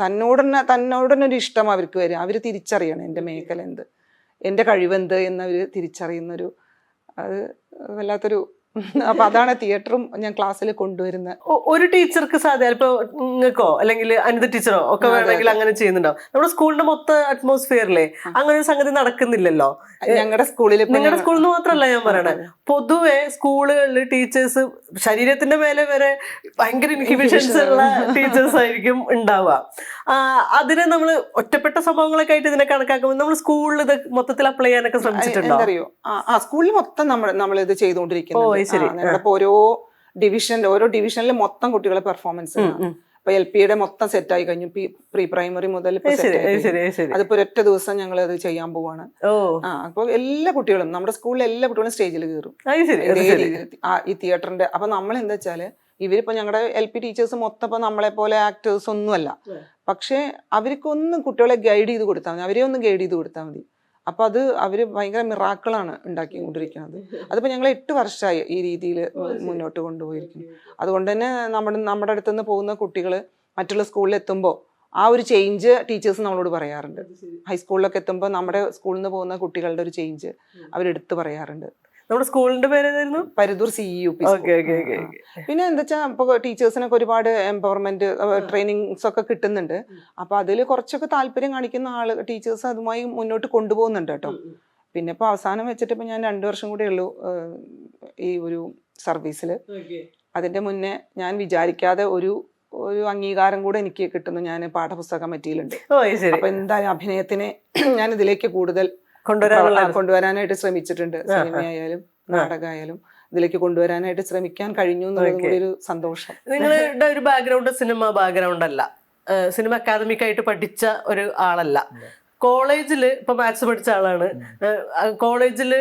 തന്നോടന്നെ ഒരു ഇഷ്ടം അവർക്ക് വരും. അവർ തിരിച്ചറിയണം എൻ്റെ മേഖല എന്ത്, എൻ്റെ കഴിവെന്ത് എന്നവർ തിരിച്ചറിയുന്നൊരു, അത് വല്ലാത്തൊരു അപ്പൊ അതാണ് തിയേറ്ററും ഞാൻ ക്ലാസ്സിൽ കൊണ്ടുവരുന്നത്. ഒരു ടീച്ചർക്ക് സാധ്യത ഇപ്പൊ നിങ്ങൾക്കോ അല്ലെങ്കിൽ അനിത ടീച്ചറോ ഒക്കെ വേണമെങ്കിൽ അങ്ങനെ ചെയ്യുന്നുണ്ടാവും. നമ്മുടെ സ്കൂളിന്റെ മൊത്തം അറ്റ്മോസ്ഫിയറിലെ അങ്ങനെ ഒരു സംഗതി നടക്കുന്നില്ലല്ലോ. ഞങ്ങളുടെ സ്കൂളിൽ നിങ്ങളുടെ സ്കൂളിൽ നിന്ന് മാത്രമല്ല ഞാൻ പറയണേ, പൊതുവെ സ്കൂളുകളിൽ ടീച്ചേഴ്സ് ശരീരത്തിന്റെ മേലെ വരെ ഭയങ്കര ഇൻഹിബിഷൻസ് ഉള്ള ടീച്ചേഴ്സ് ആയിരിക്കും ഉണ്ടാവുക. അതിനെ നമ്മൾ ഒറ്റപ്പെട്ട സംഭവങ്ങളൊക്കെ ആയിട്ട് ഇതിനെ കണക്കാക്കുമ്പോൾ നമ്മൾ സ്കൂളിൽ ഇത് മൊത്തത്തിൽ അപ്ലൈ ചെയ്യാനൊക്കെ ശ്രമിച്ചിട്ടുണ്ടോ? അറിയോ, സ്കൂളിൽ മൊത്തം നമ്മൾ ഇത് ചെയ്തുകൊണ്ടിരിക്കുന്നത്. ഞങ്ങളിപ്പോ ഓരോ ഡിവിഷനിൽ മൊത്തം കുട്ടികളെ പെർഫോമൻസ്. ഇപ്പൊ LPയുടെ മൊത്തം സെറ്റ് ആയി കഴിഞ്ഞു. പ്രീ പ്രൈമറി മുതൽ അതിപ്പോ ഒരൊറ്റ ദിവസം ഞങ്ങൾ അത് ചെയ്യാൻ പോവാണ്. അപ്പൊ എല്ലാ കുട്ടികളും നമ്മുടെ സ്കൂളിലെ എല്ലാ കുട്ടികളും സ്റ്റേജിൽ കയറും ഈ തിയേറ്ററിന്റെ. അപ്പൊ നമ്മൾ എന്താ വെച്ചാല് ഇവരിപ്പോ ഞങ്ങളുടെ LP ടീച്ചേഴ്സ് മൊത്തം ഇപ്പൊ നമ്മളെ പോലെ ആക്ടേഴ്സ് ഒന്നുമല്ല. പക്ഷെ അവർക്കൊന്നും കുട്ടികളെ ഗൈഡ് ചെയ്ത് കൊടുത്താൽ മതി, അവരെ ഒന്ന് ഗൈഡ് ചെയ്ത് കൊടുത്താൽ മതി. അപ്പൊ അത് അവര് ഭയങ്കര മിറാക്കിളാണ് ഉണ്ടാക്കിക്കൊണ്ടിരിക്കുന്നത്. അതിപ്പോ ഞങ്ങൾ 8 വർഷമായി ഈ രീതിയിൽ മുന്നോട്ട് കൊണ്ടുപോയിരിക്കുന്നു. അതുകൊണ്ട് തന്നെ നമ്മുടെ അടുത്ത് നിന്ന് പോകുന്ന കുട്ടികൾ മറ്റുള്ള സ്കൂളിൽ എത്തുമ്പോൾ ആ ഒരു ചേഞ്ച് ടീച്ചേഴ്സ് നമ്മളോട് പറയാറുണ്ട്. ഹൈസ്കൂളിലൊക്കെ എത്തുമ്പോൾ നമ്മുടെ സ്കൂളിൽ നിന്ന് പോകുന്ന കുട്ടികളുടെ ഒരു ചേഞ്ച് അവരെടുത്ത് പറയാറുണ്ട്. നമ്മുടെ സ്കൂളിന്റെ പേരായിരുന്നു പരുതൂർ CEUP. പിന്നെ എന്താ വെച്ചാൽ ഇപ്പൊ ടീച്ചേഴ്സിനൊക്കെ ഒരുപാട് എംപവർമെന്റ് ട്രെയിനിങ്സ് ഒക്കെ കിട്ടുന്നുണ്ട്. അപ്പൊ അതിൽ കുറച്ചൊക്കെ താല്പര്യം കാണിക്കുന്ന ടീച്ചേഴ്സ് അതുമായി മുന്നോട്ട് കൊണ്ടുപോകുന്നുണ്ട് കേട്ടോ. പിന്നെ ഇപ്പൊ അവസാനം വെച്ചിട്ട് ഇപ്പൊ ഞാൻ 2 വർഷം കൂടെ ഉള്ളൂ ഈ ഒരു സർവീസിൽ. അതിന്റെ മുന്നേ ഞാൻ വിചാരിക്കാതെ ഒരു അംഗീകാരം കൂടെ എനിക്ക് കിട്ടുന്നു. ഞാൻ പാഠപുസ്തക കമ്മിറ്റിയിലുണ്ട്. അപ്പൊ എന്തായാലും അഭിനയത്തിനെ ഞാൻ ഇതിലേക്ക് കൂടുതൽ കൊണ്ടുവരാനായിട്ട് ശ്രമിച്ചിട്ടുണ്ട്. സിനിമയായാലും നാടകമായാലും ഇതിലേക്ക് കൊണ്ടുവരാനായിട്ട് ശ്രമിക്കാൻ കഴിഞ്ഞു എന്നുള്ളത് കൂടി ഒരു സന്തോഷം. നിങ്ങളുടെ ഒരു ബാക്ക്ഗ്രൗണ്ട് സിനിമ ബാക്ക്ഗ്രൗണ്ട് അല്ല, സിനിമ അക്കാദമിക് ആയിട്ട് പഠിച്ച ഒരു ആളല്ല. കോളേജിൽ ഇപ്പൊ മാത്സ് പഠിച്ച ആളാണ്. കോളേജിൽ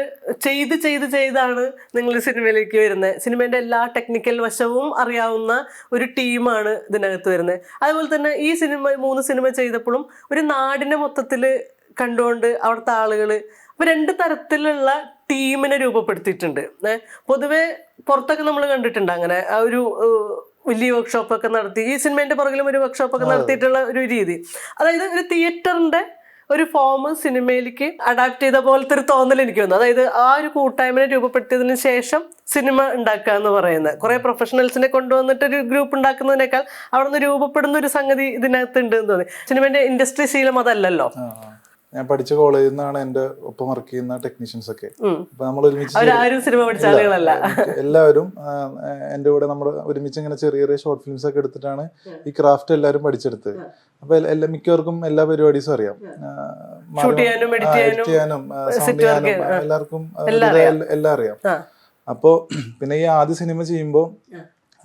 ചെയ്താണ് നിങ്ങൾ സിനിമയിലേക്ക് വരുന്നത്. സിനിമേന്റെ എല്ലാ ടെക്നിക്കൽ വശവും അറിയാവുന്ന ഒരു ടീമാണ് ഇതിനകത്ത് വരുന്നത്. അതുപോലെ തന്നെ ഈ 3 സിനിമ ചെയ്തപ്പോഴും ഒരു നാടിനെ മൊത്തത്തിൽ കണ്ടുകൊണ്ട് അവിടുത്തെ ആളുകൾ അപ്പൊ 2 തരത്തിലുള്ള ടീമിനെ രൂപപ്പെടുത്തിയിട്ടുണ്ട്. പൊതുവെ പുറത്തൊക്കെ നമ്മൾ കണ്ടിട്ടുണ്ട് അങ്ങനെ ഒരു വലിയ വർക്ക്ഷോപ്പൊക്കെ നടത്തി, ഈ സിനിമേന്റെ പുറകിലും ഒരു വർക്ക്ഷോപ്പൊക്കെ നടത്തിയിട്ടുള്ള ഒരു രീതി. അതായത് ഒരു തിയേറ്ററിന്റെ ഒരു ഫോം സിനിമയിലേക്ക് അഡാപ്റ്റ് ചെയ്ത പോലത്തെ ഒരു തോന്നൽ എനിക്ക് വന്നു. അതായത് ആ ഒരു കൂട്ടായ്മനെ രൂപപ്പെടുത്തിയതിന് ശേഷം സിനിമ ഉണ്ടാക്കുക എന്ന് പറയുന്നത്, കുറെ പ്രൊഫഷണൽസിനെ കൊണ്ടുവന്നിട്ട് ഒരു ഗ്രൂപ്പ് ഉണ്ടാക്കുന്നതിനേക്കാൾ അവിടെ നിന്ന് രൂപപ്പെടുന്ന ഒരു സംഗതി ഇതിനകത്ത് ഉണ്ട് എന്ന് തോന്നി. സിനിമേന്റെ ഇൻഡസ്ട്രി ശീലം അതല്ലല്ലോ. ഞാൻ പഠിച്ച കോളേജിൽ നിന്നാണ് എന്റെ ഒപ്പം വർക്ക് ചെയ്യുന്ന ടെക്നീഷ്യൻസ് ഒക്കെ. അപ്പൊ നമ്മൾ ഒരുമിച്ച് സിനിമ പഠിച്ച ആളുകളല്ല, എല്ലാവരും എന്റെ കൂടെ നമ്മൾ ഒരുമിച്ച് ഇങ്ങനെ ചെറിയ ഷോർട്ട് ഫിലിംസ് ഒക്കെ എടുത്തിട്ടാണ് ഈ ക്രാഫ്റ്റ് എല്ലാവരും പഠിച്ചെടുത്തത്. അപ്പൊ മിക്കവർക്കും എല്ലാ പരിപാടീസും അറിയാം, എഡിറ്റ് ചെയ്യാനും സൗണ്ട് ചെയ്യാനും എല്ലാവർക്കും എല്ലാം അറിയാം. അപ്പോ പിന്നെ ഈ ആദ്യ സിനിമ ചെയ്യുമ്പോൾ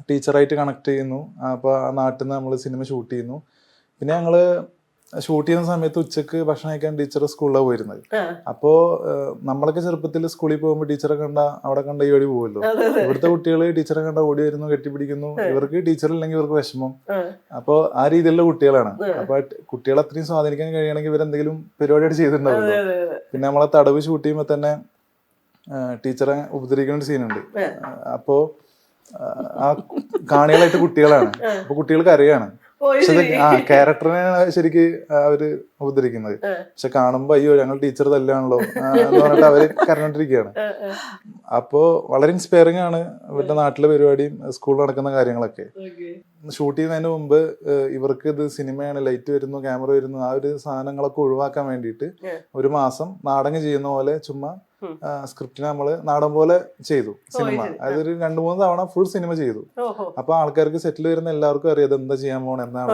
ടീച്ചറായിട്ട് കണക്ട് ചെയ്യുന്നു. അപ്പൊ ആ നാട്ടിൽ നിന്ന് നമ്മൾ സിനിമ ഷൂട്ട് ചെയ്യുന്നു. പിന്നെ ഞങ്ങള് ഷൂട്ട് ചെയ്യുന്ന സമയത്ത് ഉച്ചക്ക് ഭക്ഷണം കഴിക്കാൻ ടീച്ചർ സ്കൂളിലാണ് പോയിരുന്നത്. അപ്പോ നമ്മളൊക്കെ ചെറുപ്പത്തിൽ സ്കൂളിൽ പോകുമ്പോൾ ടീച്ചറെ അവിടെ കണ്ട ഈ വഴി പോകുമല്ലോ. ഇവിടുത്തെ കുട്ടികൾ ടീച്ചറെ കണ്ട ഓടി വരുന്നു, കെട്ടിപ്പിടിക്കുന്നു. ഇവർക്ക് ടീച്ചർ ഇല്ലെങ്കിൽ ഇവർക്ക് വിഷമം. അപ്പോ ആ രീതിയിലുള്ള കുട്ടികളാണ്. അപ്പൊ കുട്ടികളെ അത്രയും സ്വാധീനിക്കാൻ കഴിയണമെങ്കിൽ ഇവരെന്തെങ്കിലും പരിപാടിയായിട്ട് ചെയ്തിട്ടുണ്ടാവുമല്ലോ. പിന്നെ നമ്മളെ തടവ് ഷൂട്ട് ചെയ്യുമ്പോ തന്നെ ടീച്ചറെ ഉപദ്രവിക്കുന്ന ഒരു സീനുണ്ട്. അപ്പോ ആ കാണികളായിട്ട് കുട്ടികളാണ്. അപ്പൊ കുട്ടികൾക്ക് അറിയാണ്, പക്ഷെ ക്യാരക്ടറിനെയാണ് ശരിക്ക് അവര് ഉപദ്രവിക്കുന്നത്. പക്ഷെ കാണുമ്പോ അയ്യോ ഞങ്ങൾ ടീച്ചർ തല്ലാണല്ലോ എന്ന് പറഞ്ഞിട്ട് അവര് കരഞ്ഞോണ്ടിരിക്കുകയാണ്. അപ്പോ വളരെ ഇൻസ്പയറിംഗ് ആണ് ഇവരുടെ നാട്ടിലെ പരിപാടിയും സ്കൂളിൽ നടക്കുന്ന കാര്യങ്ങളൊക്കെ. ഷൂട്ട് ചെയ്യുന്നതിന് മുമ്പ് ഇവർക്ക് ഇത് സിനിമയാണ്, ലൈറ്റ് വരുന്നു, ക്യാമറ വരുന്നു, ആ ഒരു സാധനങ്ങളൊക്കെ ഒഴിവാക്കാൻ വേണ്ടിയിട്ട് 1 മാസം നാടകം ചെയ്യുന്ന പോലെ ചുമ്മാ സ്ക്രിപ്റ്റിനെ നമ്മള് നാടൻ പോലെ ചെയ്തു സിനിമ. അതായത് ഒരു 2-3 തവണ ഫുൾ സിനിമ ചെയ്തു. അപ്പൊ ആൾക്കാർക്ക് സെറ്റിൽ വരുന്ന എല്ലാവർക്കും അറിയാം എന്താ ചെയ്യാൻ പോകണം, എന്താണ്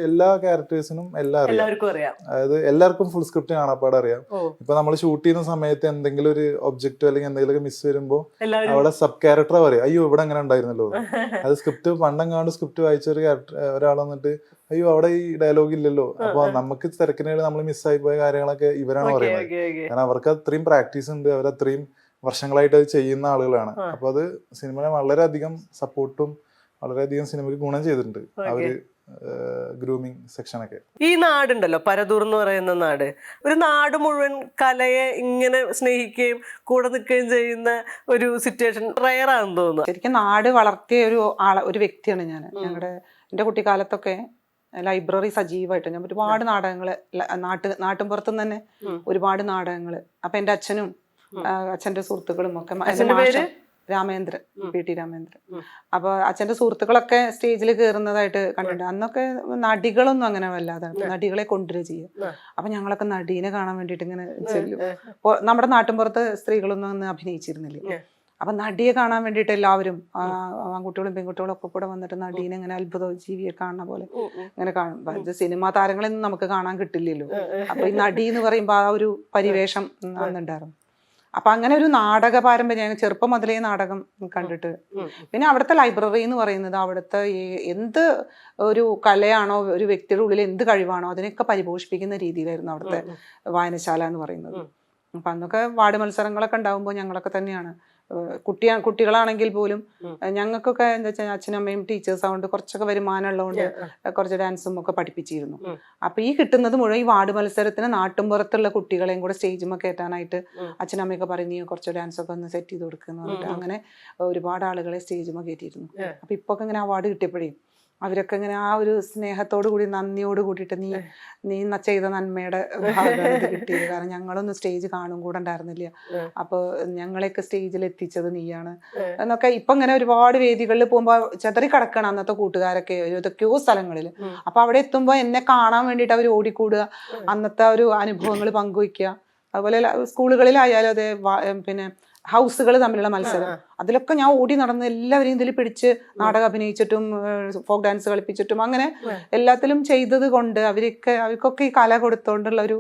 എല്ലാ ക്യാരക്ടേഴ്സിനും എല്ലാം അറിയാം. അതായത് എല്ലാവർക്കും ഫുൾ സ്ക്രിപ്റ്റ് കാണാപ്പാടെ അറിയാം. ഇപ്പൊ നമ്മൾ ഷൂട്ട് ചെയ്യുന്ന സമയത്ത് എന്തെങ്കിലും ഒരു ഒബ്ജക്റ്റോ അല്ലെങ്കിൽ എന്തെങ്കിലും മിസ് വരുമ്പോ അവിടെ സബ് ക്യാരക്ടർ പറയും അയ്യോ ഇവിടെ അങ്ങനെ ഉണ്ടായിരുന്നല്ലോ. അത് സ്ക്രിപ്റ്റ് പണ്ടെങ്ങാണ്ട് സ്ക്രിപ്റ്റ് വായിച്ച ഒരാൾ വന്നിട്ട് അയ്യോ അവിടെ ഈ ഡയലോഗ് ഇല്ലല്ലോ. അപ്പൊ നമുക്ക് തിരക്കിനിടെ നമ്മൾ മിസ്സായി പോയ കാര്യങ്ങളൊക്കെ ഇവരാണ് പറയുന്നത്. കാരണം അവർക്ക് അത്രയും പ്രാക്ടീസ് ഉണ്ട്, അവരത്രയും വർഷങ്ങളായിട്ട് അത് ചെയ്യുന്ന ആളുകളാണ്. അപ്പൊ അത് സിനിമയെ വളരെയധികം സപ്പോർട്ടും വളരെയധികം സിനിമയ്ക്ക് ഗുണം ചെയ്തിട്ടുണ്ട് അവര് ഗ്രൂമിങ് സെക്ഷനൊക്കെ. ഈ നാടുണ്ടല്ലോ പരതൂർ എന്ന് പറയുന്ന നാട്, ഒരു നാട് മുഴുവൻ കലയെ ഇങ്ങനെ സ്നേഹിക്കുകയും കൂടെ നിൽക്കുകയും ചെയ്യുന്ന ഒരു സിറ്റുവേഷൻ റയർ ആണെന്ന് തോന്നുന്നു. ശരിക്കും നാട് വളർത്തിയ ഒരു വ്യക്തിയാണ് ഞാൻ. എൻ്റെ കുട്ടിക്കാലത്തൊക്കെ ലൈബ്രറി സജീവമായിട്ട് ഞാൻ ഒരുപാട് നാടകങ്ങള് നാട്ടിൻപുറത്തുനിന്ന് തന്നെ ഒരുപാട് നാടകങ്ങള്. അപ്പൊ എൻ്റെ അച്ഛനും അച്ഛൻ്റെ സുഹൃത്തുക്കളും ഒക്കെ അച്ഛൻ്റെ പേര്? രാമേന്ദ്രൻ, PT രാമേന്ദ്രൻ. അപ്പൊ അച്ഛന്റെ സുഹൃത്തുക്കളൊക്കെ സ്റ്റേജിൽ കയറുന്നതായിട്ട് കണ്ടിട്ടുണ്ട്. അന്നൊക്കെ നടികളൊന്നും അങ്ങനെ വല്ലാതെ നടികളെ കൊണ്ടുവരിക ചെയ്യുക. അപ്പൊ ഞങ്ങളൊക്കെ നടീനെ കാണാൻ വേണ്ടിയിട്ട് ഇങ്ങനെ ചെല്ലും. നമ്മുടെ നാട്ടിൻപുറത്ത് സ്ത്രീകളൊന്നും അന്ന് അഭിനയിച്ചിരുന്നില്ല. അപ്പൊ നടിയെ കാണാൻ വേണ്ടിയിട്ട് എല്ലാവരും ആൺകുട്ടികളും പെൺകുട്ടികളും ഒക്കെ കൂടെ വന്നിട്ട് നടീനെ ഇങ്ങനെ അത്ഭുത ജീവിയെ കാണുന്ന പോലെ ഇങ്ങനെ കാണും. സിനിമാ താരങ്ങളെയൊന്നും നമുക്ക് കാണാൻ കിട്ടില്ലല്ലോ. അപ്പൊ ഈ നടി എന്ന് പറയുമ്പോൾ ആ ഒരു പരിവേഷം അന്നുണ്ടായിരുന്നു. അപ്പൊ അങ്ങനെ ഒരു നാടക പാരമ്പര്യം ചെറുപ്പം മുതലേ നാടകം കണ്ടിട്ട്. പിന്നെ അവിടുത്തെ ലൈബ്രറി എന്ന് പറയുന്നത് അവിടുത്തെ എന്ത് ഒരു കലയാണോ ഒരു വ്യക്തിയുടെ ഉള്ളിൽ എന്ത് കഴിവാണോ അതിനെയൊക്കെ പരിപോഷിപ്പിക്കുന്ന രീതിയിലായിരുന്നു അവിടുത്തെ വായനശാല എന്ന് പറയുന്നത്. അപ്പൊ അന്നൊക്കെ വാർഡ് മത്സരങ്ങളൊക്കെ ഉണ്ടാകുമ്പോൾ ഞങ്ങളൊക്കെ തന്നെയാണ് കുട്ടികളാണെങ്കിൽ പോലും ഞങ്ങൾക്കൊക്കെ എന്താ വെച്ചാൽ അച്ഛനും അമ്മയും ടീച്ചേഴ്സ് ആവുകൊണ്ട് കുറച്ചൊക്കെ വരുമാനമുള്ളതുകൊണ്ട് കുറച്ച് ഡാൻസും ഒക്കെ പഠിപ്പിച്ചിരുന്നു. അപ്പൊ ഈ കിട്ടുന്നത് മുഴുവൻ ഈ വാർഡ് മത്സരത്തിന് നാട്ടുമ്പുറത്തുള്ള കുട്ടികളെയും കൂടെ സ്റ്റേജുമൊക്കെ കയറ്റാനായിട്ട് അച്ഛനമ്മയൊക്കെ പറയും നീ കുറച്ച് ഡാൻസൊക്കെ ഒന്ന് സെറ്റ് ചെയ്ത് കൊടുക്കുന്നു പറഞ്ഞിട്ട് അങ്ങനെ ഒരുപാട് ആളുകളെ സ്റ്റേജുമൊക്കെ കയറ്റിയിരുന്നു. അപ്പൊ ഇപ്പൊ ഇങ്ങനെ അവാർഡ് കിട്ടിയപ്പോഴേ അവരൊക്കെ ഇങ്ങനെ ആ ഒരു സ്നേഹത്തോടു കൂടി നന്ദിയോട് കൂടിയിട്ട് നീ ചെയ്ത നന്മയുടെ ഭാഗമാണ് കിട്ടിയത്. കാരണം ഞങ്ങളൊന്നും സ്റ്റേജ് കാണും കൂടെ ഉണ്ടായിരുന്നില്ല. അപ്പൊ ഞങ്ങളെയൊക്കെ സ്റ്റേജിൽ എത്തിച്ചത് നീയാണ് എന്നൊക്കെ ഇപ്പൊ ഇങ്ങനെ ഒരുപാട് വേദികളിൽ പോകുമ്പോ ചെതറി കിടക്കണം അന്നത്തെ കൂട്ടുകാരൊക്കെ ഏതൊക്കെയോ സ്ഥലങ്ങളിൽ. അപ്പൊ അവിടെ എത്തുമ്പോ എന്നെ കാണാൻ വേണ്ടിയിട്ട് അവർ ഓടിക്കൂടുക, അന്നത്തെ ഒരു അനുഭവങ്ങൾ പങ്കുവയ്ക്കുക. അതുപോലെ സ്കൂളുകളിലായാലും അതെ, പിന്നെ ഹൗസുകൾ തമ്മിലുള്ള മത്സരം അതിലൊക്കെ ഞാൻ ഓടി നടന്ന് എല്ലാവരെയും ഇതിൽ പിടിച്ച് നാടകം അഭിനയിച്ചിട്ടും ഫോക്ക് ഡാൻസ് കളിപ്പിച്ചിട്ടും അങ്ങനെ എല്ലാത്തിലും ചെയ്തത് കൊണ്ട് അവർക്കൊക്കെ ഈ കല കൊടുത്തോണ്ടുള്ള ഒരു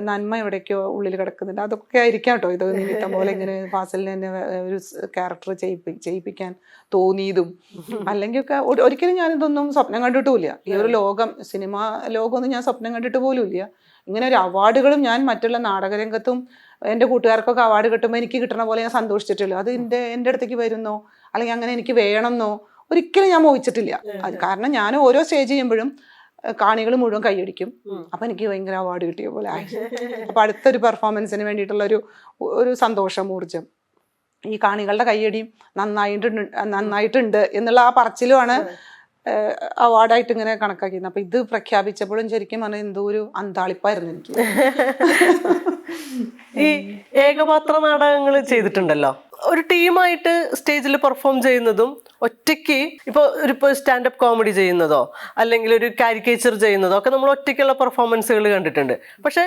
നന്മ എവിടേക്കോ ഉള്ളിൽ കിടക്കുന്നുണ്ട്. അതൊക്കെ ആയിരിക്കാം കേട്ടോ ഇത് നിമിത്തം പോലെ ഇങ്ങനെ ഫാസിലിനെ തന്നെ ഒരു ക്യാരക്ടർ ചെയ്യിപ്പിക്കാൻ തോന്നിയതും. അല്ലെങ്കിൽ ഒക്കെ ഒരിക്കലും ഞാനിതൊന്നും സ്വപ്നം കണ്ടിട്ടുമില്ല. ഈ ഒരു ലോകം സിനിമാ ലോകമൊന്നും ഞാൻ സ്വപ്നം കണ്ടിട്ട് പോലും ഇല്ല. ഇങ്ങനെ ഒരു അവാർഡുകളും ഞാൻ മറ്റുള്ള നാടകരംഗത്തും എൻ്റെ കൂട്ടുകാർക്കൊക്കെ അവാർഡ് കിട്ടുമ്പോൾ എനിക്ക് കിട്ടണ പോലെ ഞാൻ സന്തോഷിച്ചിട്ടില്ല. അത് എൻ്റെ അടുത്തേക്ക് വരുന്നോ അല്ലെങ്കിൽ അങ്ങനെ എനിക്ക് വേണമെന്നോ ഒരിക്കലും ഞാൻ മോഹിച്ചിട്ടില്ല. കാരണം ഞാൻ ഓരോ സ്റ്റേജ് ചെയ്യുമ്പോഴും കാണികൾ മുഴുവൻ കൈയടിക്കും. അപ്പൊ എനിക്ക് ഭയങ്കര അവാർഡ് കിട്ടിയ പോലെ ആയി. അപ്പൊ അടുത്തൊരു പെർഫോമൻസിന് വേണ്ടിയിട്ടുള്ള ഒരു സന്തോഷം, ഊർജം ഈ കാണികളുടെ കൈയടിയും നന്നായിട്ടുണ്ട് എന്നുള്ള ആ പറച്ചിലുമാണ് അവാർഡായിട്ട് ഇങ്ങനെ കണക്കാക്കിയത്. അപ്പൊ ഇത് പ്രഖ്യാപിച്ചപ്പോഴും ശരിക്കും പറഞ്ഞാൽ എന്തോ ഒരു അന്താളിപ്പായിരുന്നു എനിക്ക്. ഈ ഏകപാത്ര നാടകങ്ങൾ ചെയ്തിട്ടുണ്ടല്ലോ, ഒരു ടീമായിട്ട് സ്റ്റേജിൽ പെർഫോം ചെയ്യുന്നതും ഒറ്റയ്ക്ക് ഇപ്പോൾ സ്റ്റാൻഡപ്പ് കോമഡി ചെയ്യുന്നതോ അല്ലെങ്കിൽ ഒരു കാരിക്കേച്ചർ ചെയ്യുന്നതോ ഒക്കെ നമ്മൾ ഒറ്റയ്ക്കുള്ള പെർഫോമൻസുകൾ കണ്ടിട്ടുണ്ട്. പക്ഷെ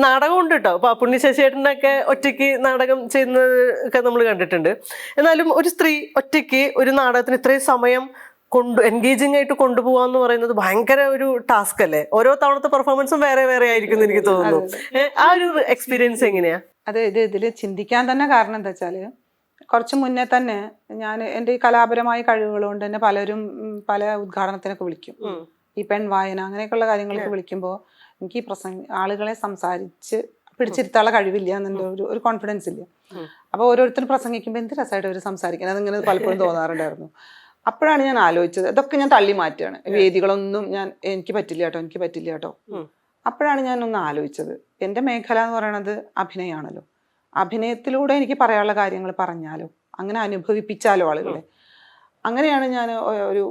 നാടകം ഉണ്ട് കേട്ടോ. ഇപ്പൊ പുണ്യശേഷിയേട്ടനൊക്കെ ഒറ്റയ്ക്ക് നാടകം ചെയ്യുന്നത് ഒക്കെ നമ്മൾ കണ്ടിട്ടുണ്ട്. എന്നാലും ഒരു സ്ത്രീ ഒറ്റയ്ക്ക് ഒരു നാടകത്തിന് ഇത്രയും സമയം എൻഗേജിങ് ആയിട്ട് കൊണ്ടുപോകാന്ന് പറയുന്നത് ഭയങ്കര ഒരു ടാസ്ക് അല്ലേ? ഓരോ തവണത്തെ പെർഫോമൻസും വേറെ വേറെ ആയിരിക്കും എനിക്ക് തോന്നുന്നു. ആ ഒരു എക്സ്പീരിയൻസ് എങ്ങനെയാ? അതെ, ഇതിൽ ചിന്തിക്കാൻ തന്നെ കാരണം എന്താ വെച്ചാല് കുറച്ച് മുന്നേ തന്നെ ഞാൻ എൻ്റെ ഈ കലാപരമായ കഴിവുകൾ കൊണ്ട് തന്നെ പലരും പല ഉദ്ഘാടനത്തിനൊക്കെ വിളിക്കും. ഈ പെൺവായന അങ്ങനെയൊക്കെയുള്ള കാര്യങ്ങൾക്ക് വിളിക്കുമ്പോൾ എനിക്ക് ആളുകളെ സംസാരിച്ച് പിടിച്ചിരുത്താനുള്ള കഴിവില്ല എന്നെ ഒരു കോൺഫിഡൻസ് ഇല്ല. അപ്പോൾ ഓരോരുത്തരും പ്രസംഗിക്കുമ്പോൾ എന്ത് രസമായിട്ട് അവർ സംസാരിക്കണം അതിങ്ങനെ പലപ്പോഴും തോന്നാറുണ്ടായിരുന്നു. അപ്പോഴാണ് ഞാൻ ആലോചിച്ചത് ഇതൊക്കെ ഞാൻ തള്ളി മാറ്റുകയാണ്, വേദികളൊന്നും എനിക്ക് പറ്റില്ല കേട്ടോ. അപ്പോഴാണ് ഞാൻ ഒന്ന് ആലോചിച്ചത് എൻ്റെ മേഖല എന്ന് പറയുന്നത് അഭിനയമാണല്ലോ. അഭിനയത്തിലൂടെ എനിക്ക് പറയാനുള്ള കാര്യങ്ങൾ പറഞ്ഞാലോ, അങ്ങനെ അനുഭവിപ്പിച്ചാലോ ആളുകളെ. അങ്ങനെയാണ് ഞാൻ ഒരു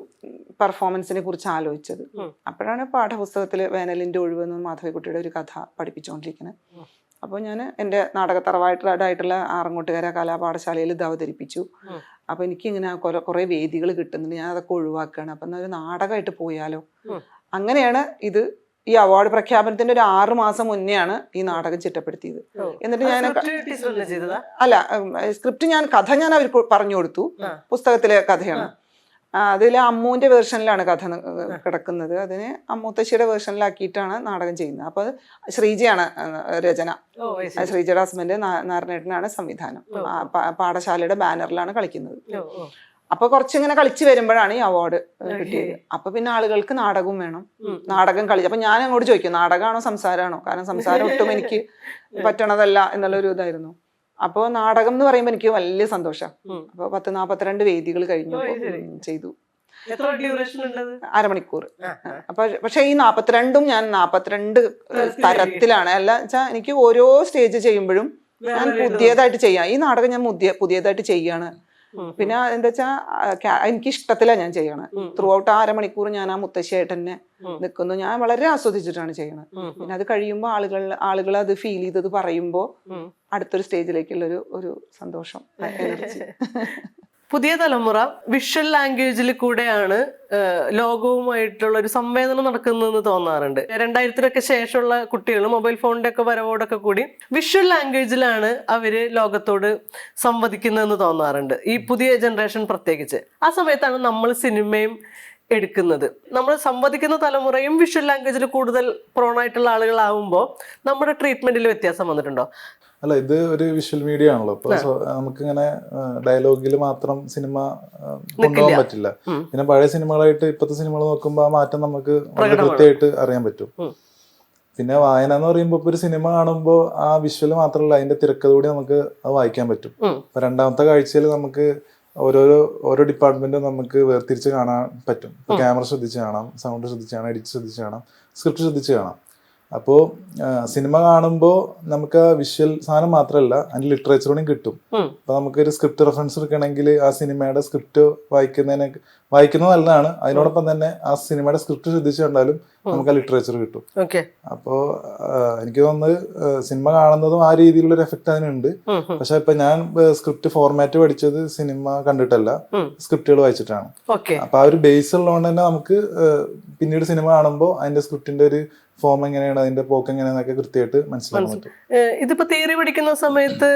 പെർഫോമൻസിനെ കുറിച്ച് ആലോചിച്ചത്. അപ്പോഴാണ് പാഠപുസ്തകത്തിൽ വേനലിൻ്റെ ഒഴിവെന്ന് മാധവിക്കുട്ടിയുടെ ഒരു കഥ പഠിപ്പിച്ചുകൊണ്ടിരിക്കുന്നത്. അപ്പോൾ ഞാൻ എൻ്റെ നാടകത്തറവായിട്ടുള്ള ആറങ്ങോട്ടുകര കലാപാഠശാലയിൽ ഇത് അവതരിപ്പിച്ചു. അപ്പോൾ എനിക്കിങ്ങനെ കുറേ വേദികൾ കിട്ടുന്നുണ്ട്, ഞാൻ അതൊക്കെ ഒഴിവാക്കുകയാണ്. അപ്പം എന്നാൽ ഒരു നാടകമായിട്ട് പോയാലോ. അങ്ങനെയാണ് ഈ അവാർഡ് പ്രഖ്യാപനത്തിന്റെ ഒരു 6 മാസം മുന്നെയാണ് ഈ നാടകം ചിട്ടപ്പെടുത്തിയത്. എന്നിട്ട് കഥ ഞാൻ അവർക്ക് പറഞ്ഞു കൊടുത്തു. പുസ്തകത്തിലെ കഥയാണ്. അതിൽ അമ്മുവിന്റെ വേർഷനിലാണ് കഥ കിടക്കുന്നത്. അതിന് അമ്മൂത്തശ്ശിയുടെ വേർഷനിലാക്കിയിട്ടാണ് നാടകം ചെയ്യുന്നത്. അപ്പൊ ശ്രീജയാണ് രചന, ശ്രീജയുടെ ഹസ്ബൻഡ് നാരായണേട്ടനാണ് സംവിധാനം. പാഠശാലയുടെ ബാനറിലാണ് കളിക്കുന്നത്. അപ്പൊ കുറച്ചിങ്ങനെ കളിച്ചു വരുമ്പോഴാണ് ഈ അവാർഡ് കിട്ടിയത്. അപ്പൊ പിന്നെ ആളുകൾക്ക് നാടകവും വേണം, നാടകം കളിച്ചു. അപ്പൊ ഞാൻ അങ്ങോട്ട് ചോദിക്കും നാടകമാണോ സംസാരമാണോ, കാരണം സംസാരം ഒട്ടും എനിക്ക് പറ്റണതല്ല എന്നുള്ളൊരു ഇതായിരുന്നു. അപ്പോൾ നാടകം എന്ന് പറയുമ്പോൾ എനിക്ക് വലിയ സന്തോഷം. അപ്പൊ 10-42 വേദികൾ കഴിഞ്ഞു ചെയ്തു. അരമണിക്കൂർ. അപ്പൊ പക്ഷെ ഈ 42 ഞാൻ 42 തരത്തിലാണ്. അല്ല വെച്ചാൽ എനിക്ക് ഓരോ സ്റ്റേജ് ചെയ്യുമ്പോഴും ഞാൻ പുതിയതായിട്ട് ചെയ്യാം. ഈ നാടകം ഞാൻ പുതിയതായിട്ട് ചെയ്യാണ്. പിന്നെ എന്താ വെച്ചാൽ എനിക്ക് ഇഷ്ടത്തിലാണ് ഞാൻ ചെയ്യണത്. ത്രൂ ഔട്ട് 1/2 മണിക്കൂർ ഞാൻ ആ മുത്തശ്ശിയായിട്ട് തന്നെ നിൽക്കുന്നു. ഞാൻ വളരെ ആസ്വദിച്ചിട്ടാണ് ചെയ്യണത്. പിന്നെ അത് കഴിയുമ്പോൾ ആളുകൾ അത് ഫീൽ ചെയ്തത് പറയുമ്പോൾ അടുത്തൊരു സ്റ്റേജിലേക്കുള്ള ഒരു സന്തോഷം, എനർജി. പുതിയ തലമുറ വിഷ്വൽ ലാംഗ്വേജിൽ കൂടെയാണ് ലോകവുമായിട്ടുള്ള ഒരു സംവേദനം നടക്കുന്നതെന്ന് തോന്നാറുണ്ട്. 2000-ത്തിനൊക്കെ ശേഷമുള്ള കുട്ടികൾ മൊബൈൽ ഫോണിന്റെ ഒക്കെ വരവോടൊക്കെ കൂടി വിഷ്വൽ ലാംഗ്വേജിലാണ് അവര് ലോകത്തോട് സംവദിക്കുന്നതെന്ന് തോന്നാറുണ്ട്, ഈ പുതിയ ജനറേഷൻ പ്രത്യേകിച്ച്. ആ സമയത്താണ് നമ്മൾ സിനിമയും എടുക്കുന്നത്. നമ്മൾ സംവദിക്കുന്ന തലമുറയും വിഷ്വൽ ലാംഗ്വേജിൽ കൂടുതൽ പ്രോണായിട്ടുള്ള ആളുകളാവുമ്പോൾ നമ്മുടെ ട്രീറ്റ്മെന്റിൽ വ്യത്യാസം വന്നിട്ടുണ്ടോ? അല്ല, ഇത് ഒരു വിഷ്വൽ മീഡിയ ആണല്ലോ. അപ്പൊ നമുക്കിങ്ങനെ ഡയലോഗിൽ മാത്രം സിനിമ കൊണ്ടുപോകാൻ പറ്റില്ല. പിന്നെ പഴയ സിനിമകളായിട്ട് ഇപ്പോഴത്തെ സിനിമകൾ നോക്കുമ്പോൾ ആ മാറ്റം നമുക്ക് വളരെ കൃത്യമായിട്ട് അറിയാൻ പറ്റും. പിന്നെ വായന എന്ന് പറയുമ്പോൾ ഇപ്പൊ ഒരു സിനിമ കാണുമ്പോൾ ആ വിഷ്വൽ മാത്രമല്ല, അതിന്റെ തിരക്കഥ കൂടി നമുക്ക് അത് വായിക്കാൻ പറ്റും. ഇപ്പൊ രണ്ടാമത്തെ കാഴ്ചയിൽ നമുക്ക് ഓരോ ഡിപ്പാർട്ട്മെന്റും നമുക്ക് വേർതിരിച്ച് കാണാൻ പറ്റും. ഇപ്പൊ ക്യാമറ ശ്രദ്ധിച്ച് കാണാം, സൗണ്ട് ശ്രദ്ധിച്ച് കാണാം, എഡിറ്റ് ശ്രദ്ധിച്ച് കാണാം, സ്ക്രിപ്റ്റ് ശ്രദ്ധിച്ച് കാണാം. അപ്പോൾ സിനിമ കാണുമ്പോൾ നമുക്ക് ആ വിഷ്വൽ സാധനം മാത്രമല്ല, അതിന്റെ ലിറ്ററേച്ചറോടും കിട്ടും. അപ്പൊ നമുക്കൊരു സ്ക്രിപ്റ്റ് റെഫറൻസ് എടുക്കണമെങ്കിൽ ആ സിനിമയുടെ സ്ക്രിപ്റ്റ് വായിക്കുന്നത് നല്ലതാണ്. അതിനോടൊപ്പം തന്നെ ആ സിനിമയുടെ സ്ക്രിപ്റ്റ് ശ്രദ്ധിച്ചു കണ്ടാലും നമുക്ക് ആ ലിറ്ററേച്ചർ കിട്ടും. അപ്പോൾ എനിക്ക് തോന്നുന്നത് സിനിമ കാണുന്നതും ആ രീതിയിലുള്ള ഒരു എഫക്ട് അതിനുണ്ട്. പക്ഷെ ഇപ്പൊ ഞാൻ സ്ക്രിപ്റ്റ് ഫോർമാറ്റ് പഠിച്ചത് സിനിമ കണ്ടിട്ടല്ല, സ്ക്രിപ്റ്റുകൾ വായിച്ചിട്ടാണ്. അപ്പൊ ആ ഒരു ബേസ് ഉള്ളതുകൊണ്ട് തന്നെ നമുക്ക് പിന്നീട് സിനിമ കാണുമ്പോൾ അതിന്റെ സ്ക്രിപ്റ്റിന്റെ ഒരു ഫോം എങ്ങനെയാണ്, അതിന്റെ പോക്ക് എങ്ങനെയാന്നൊക്കെ കൃത്യമായിട്ട് മനസ്സിലാക്കാൻ പറ്റും. ഇതിപ്പോ തിയറി പഠിക്കുന്ന സമയത്ത്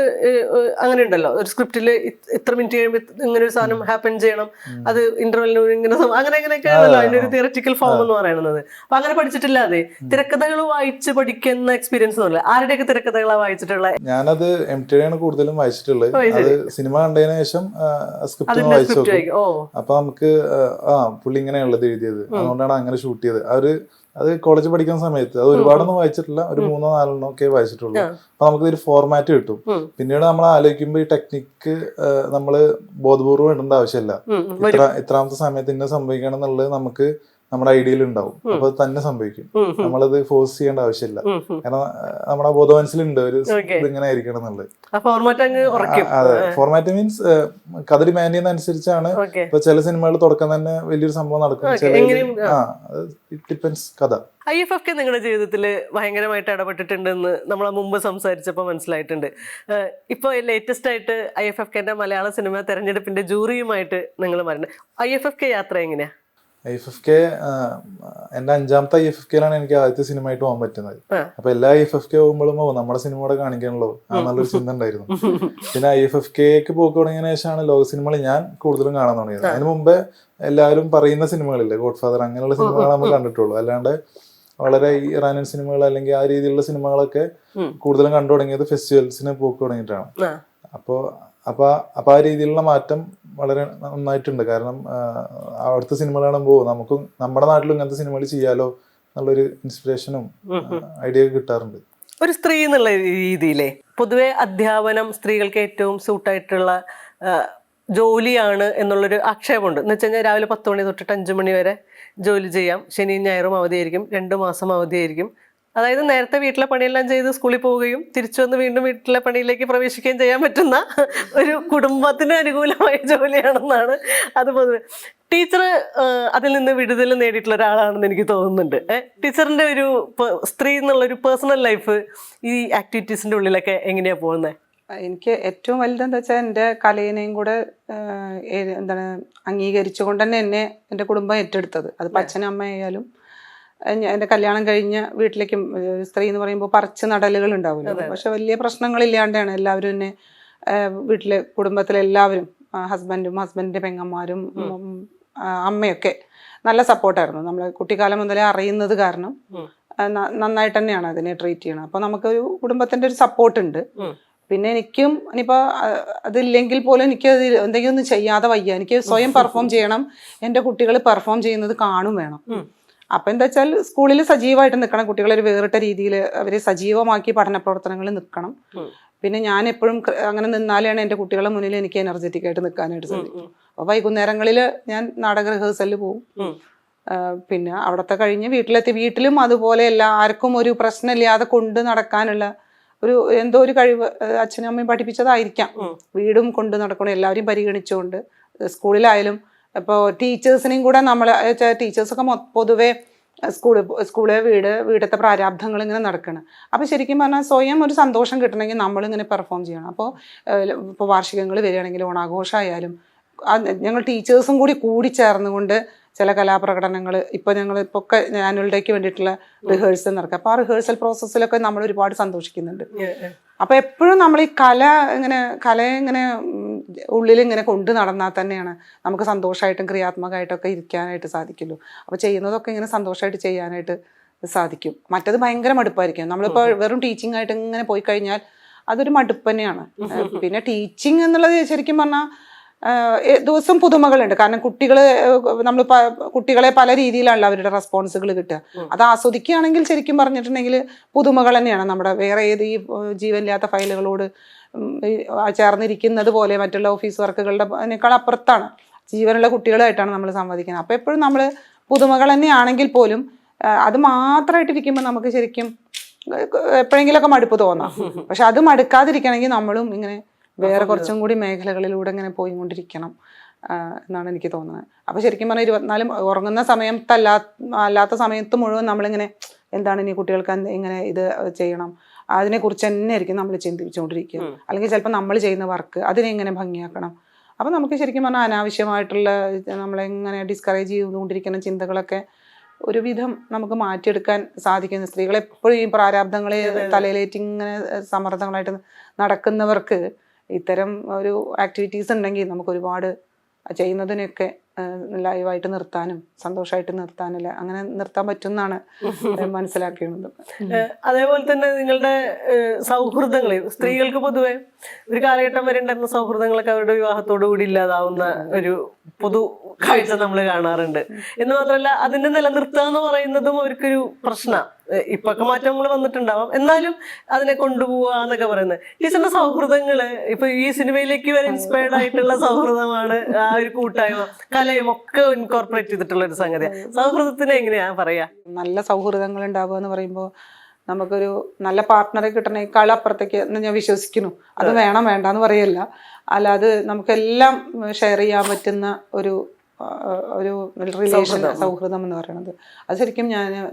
അങ്ങനെ ഉണ്ടല്ലോ, ഒരു സ്ക്രിപ്റ്റില് ഇത്ര മിനിറ്റ് കഴിയുമ്പോൾ ഇങ്ങനെ ഒരു സാധനം ഹാപ്പൻ ചെയ്യണം, അത് ഇന്റർവെല്ലിന് ഇങ്ങനെ അങ്ങനെയൊക്കെ ആണല്ലോ അതിന്റെ ഒരു തിയററ്റിക്കൽ ഫോം എന്ന് പറയുന്നത്. അപ്പൊ അങ്ങനെ പഠിച്ചിട്ടില്ലാതെ തിരക്കഥകൾ വായിച്ച് പഠിക്കുന്ന എക്സ്പീരിയൻസ് ഒന്നുമില്ല. ആരുടെയൊക്കെ തിരക്കഥകളാണ് വായിച്ചിട്ടുള്ളത്? ഞാനത് MTD ആണ് കൂടുതലും വായിച്ചിട്ടുള്ളത്. അത് സിനിമ കണ്ടതിന് ശേഷം സ്ക്രിപ്റ്റ് വായിച്ചു നോക്കും. അപ്പൊ നമുക്ക് പുള്ളി ഇങ്ങനെയുള്ളത് എഴുതിയത്, അതുകൊണ്ടാണ് അങ്ങനെ ഷൂട്ട് ചെയ്തത്. അത് കോളേജ് പഠിക്കുന്ന സമയത്ത് അത് ഒരുപാടൊന്നും വായിച്ചിട്ടില്ല, ഒരു 3-4 ഒക്കെ വായിച്ചിട്ടുള്ളൂ. അപ്പൊ നമുക്ക് ഒരു ഫോർമാറ്റ് കിട്ടും. പിന്നീട് നമ്മൾ ആലോചിക്കുമ്പോൾ ഈ ടെക്നിക്ക് നമ്മള് ബോധപൂർവ്വം ഇടേണ്ട ആവശ്യമില്ല. ഇത്രാമത്തെ സമയത്ത് ഇന്ന സംഭവിക്കണം എന്നുള്ളത് നമുക്ക് നമ്മുടെ ഐഡിയയിൽ ഉണ്ടാവും. അപ്പൊ അത് തന്നെ സംഭവിക്കും. നമ്മളത് ഫോഴ്സ് ചെയ്യേണ്ട ആവശ്യമില്ല. കാരണം നമ്മുടെ ബോധമനസ്സിലുണ്ട് ഒരു ഇങ്ങനെ ആയിരിക്കണം എന്നുള്ളത്. അതെ, ഫോർമാറ്റ് മീൻസ് കഥ ഡിമാൻഡ് ചെയ്യുന്ന അനുസരിച്ചാണ്. ഇപ്പൊ ചില സിനിമകൾ തുടക്കം തന്നെ വലിയൊരു സംഭവം നടക്കും, ഡിപ്പെൻസ് കഥ. IFFK നിങ്ങളുടെ ജീവിതത്തിൽ ഭയങ്കരമായിട്ട് ഇടപെട്ടിട്ടുണ്ടെന്ന് നമ്മൾ മുമ്പ് സംസാരിച്ചപ്പോൾ മനസ്സിലായിട്ടുണ്ട്. ഇപ്പോൾ ലേറ്റസ്റ്റ് ആയിട്ട് IFFKന്റെ മലയാള സിനിമ തെരഞ്ഞെടുപ്പിന്റെ ജൂറിയുമായിട്ട് നിങ്ങൾ വരുന്നത്. IFFK യാത്ര എങ്ങനെയാ? IFFK എന്റെ 5ാമത്തെ IFFKയിലാണ് എനിക്ക് ആദ്യത്തെ സിനിമ ആയിട്ട് പോകാൻ പറ്റുന്നത്. അപ്പൊ എല്ലാ IFFK പോകുമ്പോഴും നമ്മുടെ സിനിമ കൂടെ കാണിക്കാണല്ലോ, നല്ലൊരു ചിന്ത ഉണ്ടായിരുന്നു. പിന്നെ IFFKക്ക് പോക്ക് തുടങ്ങിയതിനു ശേഷമാണ് ലോക സിനിമകൾ ഞാൻ കൂടുതലും കാണാൻ തുടങ്ങിയത്. അതിന് മുമ്പേ എല്ലാവരും പറയുന്ന സിനിമകളില്ലേ, ഗോഡ് ഫാദർ അങ്ങനെയുള്ള സിനിമകൾ നമ്മൾ കണ്ടിട്ടുള്ളൂ. അല്ലാണ്ട് വളരെ ഇറാനിയൻ സിനിമകൾ അല്ലെങ്കിൽ ആ രീതിയിലുള്ള സിനിമകളൊക്കെ കൂടുതലും കണ്ടു തുടങ്ങിയത് ഫെസ്റ്റിവൽസിന് പോക്ക് തുടങ്ങിയിട്ടാണ്. അപ്പൊ ആ രീതിയിലുള്ള മാറ്റം വളരെ നന്നായിട്ടുണ്ട്. കാരണം അവിടുത്തെ സിനിമകൾ കാണുമ്പോൾ നമുക്കും നമ്മുടെ നാട്ടിലും ഇങ്ങനത്തെ സിനിമകൾ ചെയ്യാലോ എന്നുള്ളൊരു ഇൻസ്പിറേഷനും ഐഡിയ കിട്ടാറുണ്ട്. ഒരു സ്ത്രീ എന്നുള്ള രീതിയിലെ പൊതുവെ അധ്യാപനം സ്ത്രീകൾക്ക് ഏറ്റവും സൂട്ടായിട്ടുള്ള ജോലിയാണ് എന്നുള്ളൊരു ആക്ഷേപമുണ്ട്. എന്ന് വെച്ച് കഴിഞ്ഞാൽ രാവിലെ 10 മണി തൊട്ടിട്ട് 5 മണി വരെ ജോലി ചെയ്യാം, ശനിയും ഞായറും അവധിയായിരിക്കും, 2 മാസം അവധിയായിരിക്കും. അതായത് നേരത്തെ വീട്ടിലെ പണിയെല്ലാം ചെയ്ത് സ്കൂളിൽ പോവുകയും തിരിച്ചു വന്ന് വീണ്ടും വീട്ടിലെ പണിയിലേക്ക് പ്രവേശിക്കുകയും ചെയ്യാൻ പറ്റുന്ന ഒരു കുടുംബത്തിന് അനുകൂലമായ ജോലിയാണെന്നാണ് അത് പൊതുവെ. ടീച്ചർ അതിൽ നിന്ന് വിടുതൽ നേടിയിട്ടുള്ള ഒരാളാണെന്ന് എനിക്ക് തോന്നുന്നുണ്ട്. ടീച്ചറിന്റെ ഒരു സ്ത്രീ എന്നുള്ളൊരു പേഴ്സണൽ ലൈഫ് ഈ ആക്ടിവിറ്റീസിന്റെ ഉള്ളിലൊക്കെ എങ്ങനെയാ പോകുന്നത്? എനിക്ക് ഏറ്റവും വലുതെന്താ വെച്ചാൽ എൻ്റെ കലയിനെയും കൂടെ അംഗീകരിച്ചുകൊണ്ട് തന്നെ എൻ്റെ കുടുംബം ഏറ്റെടുത്തത്. അത് അച്ഛനും അമ്മയായാലും എൻ്റെ കല്യാണം കഴിഞ്ഞ വീട്ടിലേക്കും സ്ത്രീ എന്ന് പറയുമ്പോൾ പറിച്ച് നടലുകൾ ഉണ്ടാവില്ല. പക്ഷെ വലിയ പ്രശ്നങ്ങളില്ലാണ്ടാണ് എല്ലാവരും എന്നെ വീട്ടിലെ കുടുംബത്തിലെല്ലാവരും ഹസ്ബൻഡിൻ്റെ പെങ്ങന്മാരും അമ്മയൊക്കെ നല്ല സപ്പോർട്ടായിരുന്നു. നമ്മൾ കുട്ടിക്കാലം മുതലേ അറിയുന്നത് കാരണം നന്നായിട്ട് തന്നെയാണ് അതിനെ ട്രീറ്റ് ചെയ്യണം. അപ്പോൾ നമുക്കൊരു കുടുംബത്തിൻ്റെ ഒരു സപ്പോർട്ടുണ്ട്. പിന്നെ എനിക്കും ഇനിയിപ്പോൾ അതില്ലെങ്കിൽ പോലും എനിക്കത് എന്തെങ്കിലും ഒന്നും ചെയ്യാതെ വയ്യ. എനിക്ക് സ്വയം പെർഫോം ചെയ്യണം, എൻ്റെ കുട്ടികൾ പെർഫോം ചെയ്യുന്നത് കാണും വേണം. അപ്പം എന്താ വെച്ചാൽ സ്കൂളിൽ സജീവമായിട്ട് നിൽക്കണം, കുട്ടികളെ ഒരു വേറിട്ട രീതിയിൽ അവരെ സജീവമാക്കി പഠന പ്രവർത്തനങ്ങളിൽ നിൽക്കണം. പിന്നെ ഞാൻ എപ്പോഴും അങ്ങനെ നിന്നാലാണ് എൻ്റെ കുട്ടികളുടെ മുന്നിൽ എനിക്ക് എനർജറ്റിക് ആയിട്ട് നിൽക്കാനായിട്ട് സാധിക്കും. അപ്പോൾ വൈകുന്നേരങ്ങളിൽ ഞാൻ നാടക റിഹേഴ്സലിൽ പോകും. പിന്നെ അവിടുത്തെ കഴിഞ്ഞ് വീട്ടിലെത്തി വീട്ടിലും അതുപോലെ ആർക്കും ഒരു പ്രശ്നമില്ലാതെ കൊണ്ട് നടക്കാനുള്ള ഒരു എന്തോ ഒരു കഴിവ് അച്ഛനും അമ്മയും പഠിപ്പിച്ചതായിരിക്കാം. വീടും കൊണ്ട് നടക്കണം, എല്ലാവരെയും പരിഗണിച്ചുകൊണ്ട് സ്കൂളിലായാലും ഇപ്പോൾ ടീച്ചേഴ്സിനെയും കൂടെ നമ്മൾ ടീച്ചേഴ്സൊക്കെ പൊതുവെ സ്കൂള് വീടത്തെ പ്രാരാബ്ധങ്ങൾ ഇങ്ങനെ നടക്കണം. അപ്പോൾ ശരിക്കും പറഞ്ഞാൽ സ്വയം ഒരു സന്തോഷം കിട്ടണമെങ്കിൽ നമ്മളിങ്ങനെ പെർഫോം ചെയ്യണം. അപ്പോൾ ഇപ്പോൾ വാർഷികങ്ങൾ വരികയാണെങ്കിൽ ഓണാഘോഷമായാലും ഞങ്ങൾ ടീച്ചേഴ്സും കൂടി ചേർന്നുകൊണ്ട് ചില കലാപ്രകടനങ്ങൾ ഇപ്പോൾ ഞങ്ങളിപ്പോൾ ഒക്കെ ആനുവൽ ഡേക്ക് വേണ്ടിയിട്ടുള്ള റിഹേഴ്സൽ നടക്കുക. അപ്പോൾ ആ റിഹേഴ്സൽ പ്രോസസ്സിലൊക്കെ നമ്മൾ ഒരുപാട് സന്തോഷിക്കുന്നുണ്ട്. അപ്പോൾ എപ്പോഴും നമ്മൾ ഈ കലയെ ഇങ്ങനെ ഉള്ളിലിങ്ങനെ കൊണ്ട് നടന്നാൽ തന്നെയാണ് നമുക്ക് സന്തോഷമായിട്ടും ക്രിയാത്മകമായിട്ടൊക്കെ ഇരിക്കാനായിട്ട് സാധിക്കുള്ളൂ. അപ്പോൾ ചെയ്യുന്നതൊക്കെ ഇങ്ങനെ സന്തോഷമായിട്ട് ചെയ്യാനായിട്ട് സാധിക്കും. മറ്റത് ഭയങ്കര മടുപ്പായിരിക്കും. നമ്മളിപ്പോൾ വെറും ടീച്ചിങ് ആയിട്ട് ഇങ്ങനെ പോയി കഴിഞ്ഞാൽ അതൊരു മടുപ്പ് തന്നെയാണ്. പിന്നെ ടീച്ചിങ് എന്നുള്ളത് ശരിക്കും പറഞ്ഞാൽ ദിവസം പുതുമകളുണ്ട്. കാരണം നമ്മൾ കുട്ടികളെ പല രീതിയിലാണല്ലോ അവരുടെ റെസ്പോൺസുകൾ കിട്ടുക. അത് ആസ്വദിക്കുകയാണെങ്കിൽ ശരിക്കും പറഞ്ഞിട്ടുണ്ടെങ്കിൽ പുതുമകൾ തന്നെയാണ്. നമ്മുടെ വേറെ ഏത് ഈ ജീവനില്ലാത്ത ഫയലുകളോട് ചേർന്നിരിക്കുന്നത് പോലെ മറ്റുള്ള ഓഫീസ് വർക്കുകളുടെ അപ്പുറത്താണ് ജീവനുള്ള കുട്ടികളായിട്ടാണ് നമ്മൾ സംവദിക്കുന്നത്. അപ്പോൾ എപ്പോഴും നമ്മൾ പുതുമകൾ തന്നെയാണെങ്കിൽ പോലും അത് മാത്രമായിട്ടിരിക്കുമ്പോൾ നമുക്ക് ശരിക്കും എപ്പോഴെങ്കിലുമൊക്കെ മടുപ്പ് തോന്നാം. പക്ഷെ അത് മടുക്കാതിരിക്കണമെങ്കിൽ നമ്മളും ഇങ്ങനെ വേറെ കുറച്ചും കൂടി മേഖലകളിലൂടെ ഇങ്ങനെ പോയിക്കൊണ്ടിരിക്കണം എന്നാണ് എനിക്ക് തോന്നുന്നത്. അപ്പോൾ ശരിക്കും പറഞ്ഞാൽ 24 ഉറങ്ങുന്ന അല്ലാത്ത സമയത്ത് മുഴുവൻ നമ്മളിങ്ങനെ എന്താണ് ഇനി കുട്ടികൾക്ക് ഇങ്ങനെ ഇത് ചെയ്യണം, അതിനെക്കുറിച്ച് തന്നെ ആയിരിക്കും നമ്മൾ ചിന്തിച്ചുകൊണ്ടിരിക്കുക. അല്ലെങ്കിൽ ചിലപ്പോൾ നമ്മൾ ചെയ്യുന്ന വർക്ക് അതിനെങ്ങനെ ഭംഗിയാക്കണം. അപ്പോൾ നമുക്ക് ശരിക്കും പറഞ്ഞാൽ അനാവശ്യമായിട്ടുള്ള നമ്മളെങ്ങനെ ഡിസ്കറേജ് ചെയ്തുകൊണ്ടിരിക്കുന്ന ചിന്തകളൊക്കെ ഒരുവിധം നമുക്ക് മാറ്റിയെടുക്കാൻ സാധിക്കുന്നു. സ്ത്രീകളെപ്പോഴും ഈ പ്രാരാബ്ദങ്ങളെ തലയിലേറ്റ് ഇങ്ങനെ സമ്മർദ്ദങ്ങളായിട്ട് നടക്കുന്നവർക്ക് ഇത്തരം ഒരു ആക്ടിവിറ്റീസ് ഉണ്ടെങ്കിൽ നമുക്ക് ഒരുപാട് ചെയ്യുന്നതിനൊക്കെ ലൈവായിട്ട് നിർത്താനും സന്തോഷമായിട്ട് നിർത്താനില്ല അങ്ങനെ നിർത്താൻ പറ്റുമെന്നാണ് മനസ്സിലാക്കുന്നത്. അതേപോലെ തന്നെ നിങ്ങളുടെ സൗഹൃദങ്ങൾ സ്ത്രീകൾക്ക് പൊതുവെ ഒരു കാലഘട്ടം വരെ ഉണ്ടായിരുന്ന സൗഹൃദങ്ങളൊക്കെ അവരുടെ വിവാഹത്തോടു കൂടി ഇല്ലാതാവുന്ന ഒരു പൊതു കാഴ്ച നമ്മൾ കാണാറുണ്ട്. എന്ന് മാത്രമല്ല അതിനെ നിലനിർത്തുക എന്ന് പറയുന്നതും അവർക്കൊരു പ്രശ്നമാണ്. ഇപ്പൊക്കെ മാറ്റങ്ങൾ വന്നിട്ടുണ്ടാവാം, എന്നാലും അതിനെ കൊണ്ടുപോവുക എന്നൊക്കെ പറയുന്നത്. ടീച്ചറിന്റെ സൗഹൃദങ്ങള് ഇപ്പൊ ഈ സിനിമയിലേക്ക് വരെ ഇൻസ്പയർഡ് ആയിട്ടുള്ള സൗഹൃദമാണ് ആ ഒരു കൂട്ടായ്മ കലയും ഒക്കെ ഇൻകോർപ്പറേറ്റ് ചെയ്തിട്ടുള്ള ഒരു സംഗതിയാണ്. സൗഹൃദത്തിനെ എങ്ങനെയാ പറയാ? നല്ല സൗഹൃദങ്ങൾ ഉണ്ടാവുക എന്ന് പറയുമ്പോൾ നമുക്കൊരു നല്ല പാർട്ട്ണറെ കിട്ടണേക്കാൾ അപ്പുറത്തേക്ക് ഞാൻ വിശ്വസിക്കുന്നു. അത് വേണ്ടെന്ന് പറയല്ല, അല്ലാതെ നമുക്കെല്ലാം ഷെയർ ചെയ്യാൻ പറ്റുന്ന ഒരു റിലേഷൻ സൗഹൃദം എന്ന് പറയുന്നത് അത്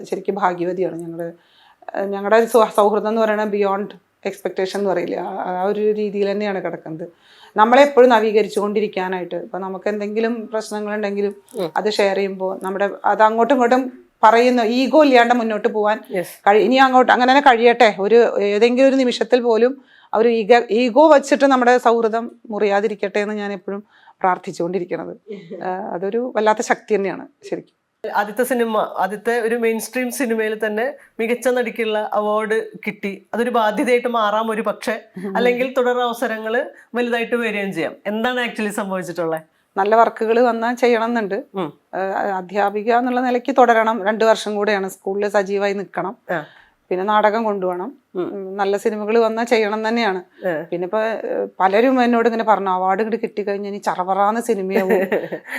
ശരിക്കും ഭാഗ്യവതിയാണ്. ഞങ്ങളുടെ ഒരു സൗഹൃദം എന്ന് പറയുന്നത് ബിയോണ്ട് എക്സ്പെക്ടേഷൻ എന്ന് പറയില്ല, ആ ഒരു രീതിയിൽ തന്നെയാണ് കിടക്കുന്നത്. നമ്മളെപ്പോഴും നവീകരിച്ചു കൊണ്ടിരിക്കാനായിട്ട് ഇപ്പം നമുക്ക് എന്തെങ്കിലും പ്രശ്നങ്ങളുണ്ടെങ്കിലും അത് ഷെയർ ചെയ്യുമ്പോൾ അത് അങ്ങോട്ടും ഇങ്ങോട്ടും പറയുന്ന ഈഗോ ഇല്ലാണ്ട് മുന്നോട്ട് പോകാൻ ഇനി അങ്ങോട്ട് അങ്ങനെ തന്നെ കഴിയട്ടെ. ഏതെങ്കിലും ഒരു നിമിഷത്തിൽ പോലും ആ ഒരു ഈഗോ വെച്ചിട്ട് നമ്മുടെ സൗഹൃദം മുറിയാതിരിക്കട്ടെ എന്ന് ഞാൻ എപ്പോഴും പ്രാർത്ഥിച്ചുകൊണ്ടിരിക്കുന്നത്. അതൊരു വല്ലാത്ത ശക്തി തന്നെയാണ് ശരിക്കും. ആദ്യത്തെ ഒരു മെയിൻ സ്ട്രീം സിനിമയിൽ തന്നെ മികച്ച നടിക്കുള്ള അവാർഡ് കിട്ടി. അതൊരു ബാധ്യതയായിട്ട് മാറാം ഒരു പക്ഷേ, അല്ലെങ്കിൽ തുടരവസരങ്ങൾ വലുതായിട്ട് വരികയും ചെയ്യാം. എന്താണ് ആക്ച്വലി സംഭവിച്ചിട്ടുള്ളത്? നല്ല വർക്കുകൾ വന്നാൽ ചെയ്യണം എന്നുണ്ട്. അധ്യാപിക എന്നുള്ള നിലയ്ക്ക് തുടരണം. 2 വർഷം കൂടെയാണ് സ്കൂളിൽ സജീവമായി നിൽക്കണം. പിന്നെ നാടകം കൊണ്ടുപോകണം. നല്ല സിനിമകൾ വന്നാൽ ചെയ്യണം തന്നെയാണ്. പിന്നെ ഇപ്പൊ പലരും എന്നോട് ഇങ്ങനെ പറഞ്ഞു അവാർഡ് ഇങ്ങോട്ട് കിട്ടിക്കഴിഞ്ഞാൽ ഇനി ചറവറാന്ന് സിനിമയാവും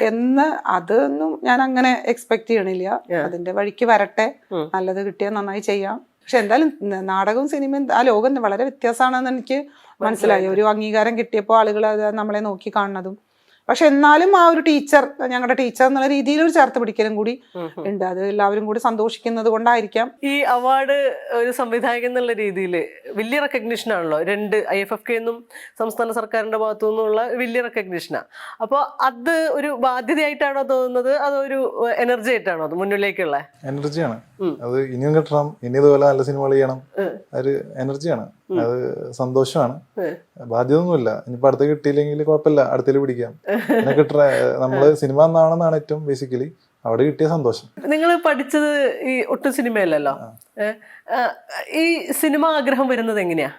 എന്ന്. അതൊന്നും ഞാൻ അങ്ങനെ എക്സ്പെക്ട് ചെയ്യണില്ല. അതിന്റെ വഴിക്ക് വരട്ടെ, നല്ലത് കിട്ടിയാൽ നന്നായി ചെയ്യാം. പക്ഷെ എന്തായാലും നാടകവും സിനിമയും ആ ലോകം വളരെ വ്യത്യാസമാണെന്ന് എനിക്ക് മനസ്സിലായി. ഒരു അംഗീകാരം കിട്ടിയപ്പോൾ ആളുകൾ നമ്മളെ നോക്കി കാണുന്നതും. പക്ഷെ എന്നാലും ആ ഒരു ഞങ്ങളുടെ ടീച്ചർ എന്നുള്ള രീതിയിൽ ഒരു ചേർത്ത് പിടിക്കലും കൂടി ഉണ്ട്. അത് എല്ലാവരും കൂടി സന്തോഷിക്കുന്നത് കൊണ്ടായിരിക്കാം. ഈ അവാർഡ് ഒരു സംവിധായകൻ എന്നുള്ള രീതിയിൽ വലിയ റെക്കഗ്നിഷൻ ആണല്ലോ. 2 IFFK എന്നും സംസ്ഥാന സർക്കാരിന്റെ ഭാഗത്തു നിന്നുള്ള വലിയ റെക്കഗ്നിഷനാണ്. അപ്പോൾ അത് ഒരു ബാധ്യതയായിട്ടാണോ തോന്നുന്നത്, അതൊരു എനർജി ആയിട്ടാണോ അത് മുന്നിലേക്കുള്ള? എനർജിയാണ്. അത് ഇനിയും കിട്ടണം, ഇനി ഇതുപോലെ നല്ല സിനിമകൾ ചെയ്യണം, ഒരു എനർജിയാണ്. അത് സന്തോഷമാണ്. ബാധ്യത ഒന്നുമില്ല. ഇനിയിപ്പോ അടുത്ത് കിട്ടിയില്ലെങ്കിൽ കുഴപ്പമില്ല, അടുത്തേല് പിടിക്കാം. പിന്നെ നമ്മള് സിനിമ എന്നാണെന്നാണ് ഏറ്റവും ബേസിക്കലി അവിടെ കിട്ടിയ സന്തോഷം. നിങ്ങൾ പഠിച്ചത് ഈ ഒട്ടും സിനിമയല്ലല്ലോ. ഈ സിനിമ ആഗ്രഹം വരുന്നത് എങ്ങനെയാ?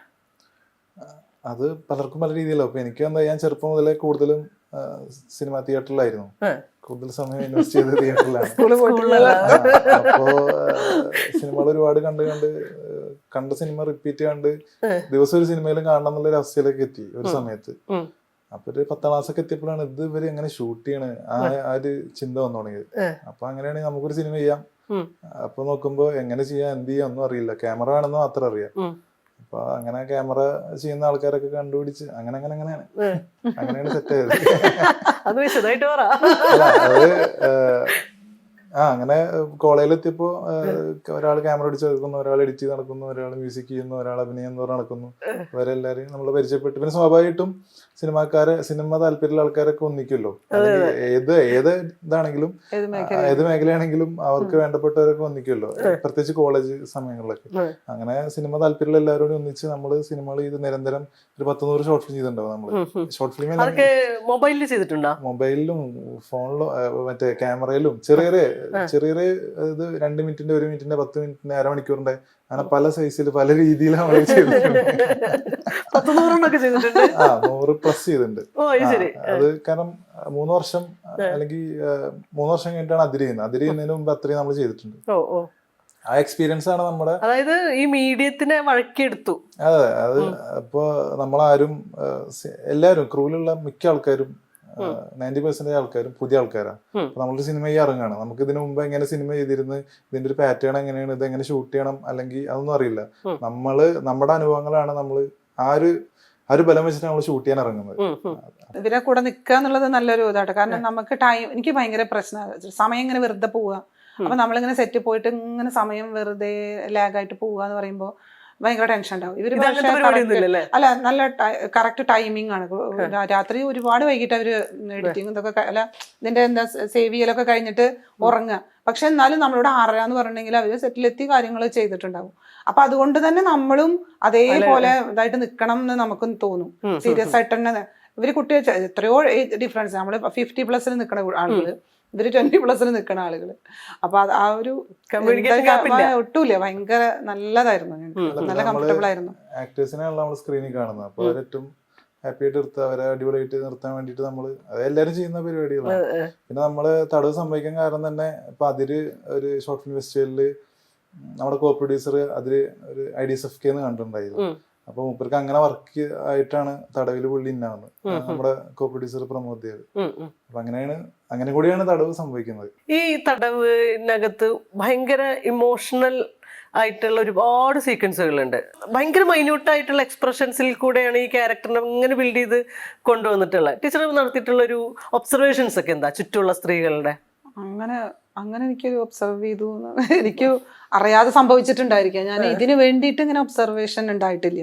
അത് പലർക്കും പല രീതിയിലാണ്. അപ്പൊ എനിക്ക് ഞാൻ ചെറുപ്പം മുതലേ കൂടുതലും സിനിമ തിയേറ്ററിലായിരുന്നു. കൂടുതൽ സമയം ഇൻവെസ്റ്റ് ചെയ്ത് തിയേറ്ററിലാണ്. അപ്പോ സിനിമകൾ ഒരുപാട് കണ്ട സിനിമ റിപ്പീറ്റ് കണ്ട് ദിവസം ഒരു സിനിമയിലും കാണണം എന്നുള്ള ഒരു അവസ്ഥയിലേക്ക് എത്തി ഒരു സമയത്ത്. അപ്പൊ ഒരു 10ാം ക്ലാസ്സൊക്കെ എത്തിയപ്പോഴാണ് ഇത് ഇവര് എങ്ങനെ ഷൂട്ട് ചെയ്യണ് ആ ഒരു ചിന്ത വന്നു തുടങ്ങിയത്. അപ്പൊ അങ്ങനെയാണെങ്കിൽ നമുക്കൊരു സിനിമ ചെയ്യാം. അപ്പൊ നോക്കുമ്പോ എങ്ങനെ ചെയ്യാം, എന്ത് ചെയ്യാം ഒന്നും അറിയില്ല. ക്യാമറ ആണെന്ന് മാത്രം അറിയാം. അപ്പൊ അങ്ങനെ ക്യാമറ ചെയ്യുന്ന ആൾക്കാരൊക്കെ കണ്ടുപിടിച്ച് അങ്ങനെയാണ് സെറ്റ് ആയത്. അത് വിശദമായിട്ട് പറ. അല്ല, അത് അങ്ങനെ കോളേജിലെത്തിയപ്പോ ഒരാൾ ക്യാമറ പിടിച്ച് നടക്കുന്നു, ഒരാൾ എഡിറ്റ് ചെയ്ത് നടക്കുന്നു, ഒരാൾ മ്യൂസിക് ചെയ്യുന്നു, ഒരാൾ അഭിനയം എന്ന് പറഞ്ഞ് നടക്കുന്നു. അവരെല്ലാരെയും നമ്മൾ പരിചയപ്പെട്ടു. പിന്നെ സ്വാഭാവികമായിട്ടും സിനിമ താല്പര്യമുള്ള ആൾക്കാരൊക്കെ ഒന്നിക്കുമല്ലോ. ഏത് ഇതാണെങ്കിലും ഏത് മേഖലയാണെങ്കിലും അവർക്ക് വേണ്ടപ്പെട്ടവരൊക്കെ ഒന്നിക്കുമല്ലോ, പ്രത്യേകിച്ച് കോളേജ് സമയങ്ങളിലൊക്കെ. അങ്ങനെ സിനിമ താല്പര്യമുള്ള എല്ലാവരോടും ഒന്നിച്ച് നമ്മള് സിനിമകൾ ചെയ്ത് നിരന്തരം ഒരു 100 ഷോർട്ട് ഫിലിം ചെയ്തിട്ടുണ്ടാവും. നമ്മള് ഷോർട്ട് ഫിലിം മൊബൈലിൽ ചെയ്തിട്ടുണ്ടോ? മൊബൈലിലും ഫോണിലും മറ്റേ ക്യാമറയിലും ചെറിയ ഇത് 2 മിനിറ്റിന്റെ 1 മിനിറ്റിന്റെ 10 മിനിറ്റിന്റെ അരമണിക്കൂറിന്റെ അങ്ങനെ പല സൈസിൽ പല രീതിയിലാണ് നമ്മൾ ചെയ്തിട്ടുണ്ട്. 100+ ചെയ്തിട്ടുണ്ട്. അത് കാരണം 3 വർഷം അല്ലെങ്കിൽ 3 വർഷം കഴിഞ്ഞിട്ടാണ് അതിര് ചെയ്യുന്നതിന് മുമ്പ് അത്രയും നമ്മൾ ചെയ്തിട്ടുണ്ട്. ആ എക്സ്പീരിയൻസ് ആണ് നമ്മുടെ, അതായത് ഈ മീഡിയത്തിനെ വഴക്കിയെടുത്തു. അതെ. അത് ഇപ്പൊ നമ്മളാരും എല്ലാവരും ക്രൂവിലുള്ള മിക്ക ആൾക്കാരും 90% ആൾക്കാരും പുതിയ ആൾക്കാരാണ്. അപ്പൊ നമ്മളൊരു സിനിമ ഇറങ്ങാണ്, നമുക്ക് ഇതിനു മുമ്പ് എങ്ങനെ സിനിമ ചെയ്തിരുന്ന്, ഇതിന്റെ ഒരു പാറ്റേൺ എങ്ങനെയാണ്, ഇത് എങ്ങനെ ഷൂട്ട് ചെയ്യണം, അല്ലെങ്കിൽ അതൊന്നും അറിയില്ല. നമ്മുടെ അനുഭവങ്ങളാണ് നമ്മൾ ആ ഒരു ബലം വെച്ചിട്ട് നമ്മൾ ഷൂട്ട് ചെയ്യാൻ ഇറങ്ങുന്നത്. ഇവരെ കൂടെ നിൽക്കുക എന്നുള്ളത് നല്ലൊരു ഇതായിട്ട്. കാരണം നമുക്ക് എനിക്ക് ഭയങ്കര പ്രശ്നമാണ് സമയം ഇങ്ങനെ വെറുതെ പോവുക. അപ്പൊ നമ്മളിങ്ങനെ സെറ്റ് പോയിട്ട് ഇങ്ങനെ സമയം വെറുതെ ലാഗായിട്ട് പോവുക എന്ന് പറയുമ്പോൾ ഭയങ്കര ടെൻഷൻ ഉണ്ടാവും. ഇവര് അല്ല, നല്ല കറക്റ്റ് ടൈമിംഗ് ആണ്. രാത്രി ഒരുപാട് വൈകിട്ട് അവര് എഡിറ്റിംഗ് ഇതൊക്കെ അല്ല ഇതിന്റെ എന്താ സേവ് ചെയ്യലൊക്കെ കഴിഞ്ഞിട്ട് ഉറങ്ങുക. പക്ഷെ എന്നാലും നമ്മളോട് 6:30 എന്ന് പറഞ്ഞെങ്കിൽ അവര് സെറ്റിലെത്തി കാര്യങ്ങൾ ചെയ്തിട്ടുണ്ടാവും. അപ്പൊ അതുകൊണ്ട് തന്നെ നമ്മളും അതേപോലെ ഇതായിട്ട് നിക്കണം എന്ന് നമുക്ക് തോന്നും. സീരിയസ് ആയിട്ട് തന്നെ ഇവര് കുട്ടികൾ എത്രയോ ഡിഫറൻസ്. നമ്മള് 50+ നിൽക്കുന്ന ആളുകള്, ഇവര് 20+ നിൽക്കുന്ന ആളുകള്. അപ്പൊ ആ ഒരു ഒട്ടുമില്ല, ഭയങ്കര നല്ലതായിരുന്നു. നല്ല കംഫർട്ടബിൾ ആയിരുന്നു. ആക്ടേഴ്സിനെയാണല്ലോ നമ്മൾ സ്ക്രീനിൽ കാണുന്നത്. അപ്പൊ അവരേറ്റവും ഹാപ്പി ആയിട്ട് നിർത്തുക, അവരെ അടിപൊളിയായിട്ട് നിർത്താൻ വേണ്ടിട്ട് നമ്മള് അതെല്ലാരും ചെയ്യുന്ന പരിപാടികളാണ്. പിന്നെ നമ്മള് തടവ് സംഭവിക്കാൻ കാരണം തന്നെ ഇപ്പൊ അതിര് ഒരു ഷോർട്ട് ഫിലിം ഫെസ്റ്റിവലില് നമ്മുടെ കോ പ്രൊഡ്യൂസർ അതില് ഒരു IDSFK എന്ന് കണ്ടിട്ടുണ്ടായിരുന്നു. അപ്പൊ മൂപ്പർക്ക് അങ്ങനെ വർക്ക് ആയിട്ടാണ് തടവില് പുള്ളി ഇന്നാവുന്നത്, നമ്മുടെ കോ പ്രൊഡ്യൂസർ പ്രമോദ് ദേവ്. അപ്പൊ അങ്ങനെ കൂടിയാണ് തടവ് സംഭവിക്കുന്നത്. ഈ തടവിനകത്ത് ഭയങ്കര ഇമോഷണൽ ആയിട്ടുള്ള ഒരുപാട് സീക്വൻസുകളുണ്ട്. ഭയങ്കര മൈന്യൂട്ടായിട്ടുള്ള എക്സ്പ്രഷൻസിൽ കൂടെയാണ് ഈ ക്യാരക്ടറിനെ ഇങ്ങനെ ബിൽഡ് ചെയ്ത് കൊണ്ടുവന്നിട്ടുള്ളത്. ടീച്ചർ നടത്തിയിട്ടുള്ള ഒരു ഒബ്സർവേഷൻസ് ഒക്കെ എന്താ ചുറ്റുമുള്ള സ്ത്രീകളുടെ? അങ്ങനെ എനിക്കൊരു ഒബ്സർവ് ചെയ്തു എനിക്ക് അറിയാതെ സംഭവിച്ചിട്ടുണ്ടായിരിക്കാം. ഞാൻ ഇതിന് വേണ്ടിയിട്ട് ഇങ്ങനെ ഒബ്സർവേഷൻ ഉണ്ടായിട്ടില്ല.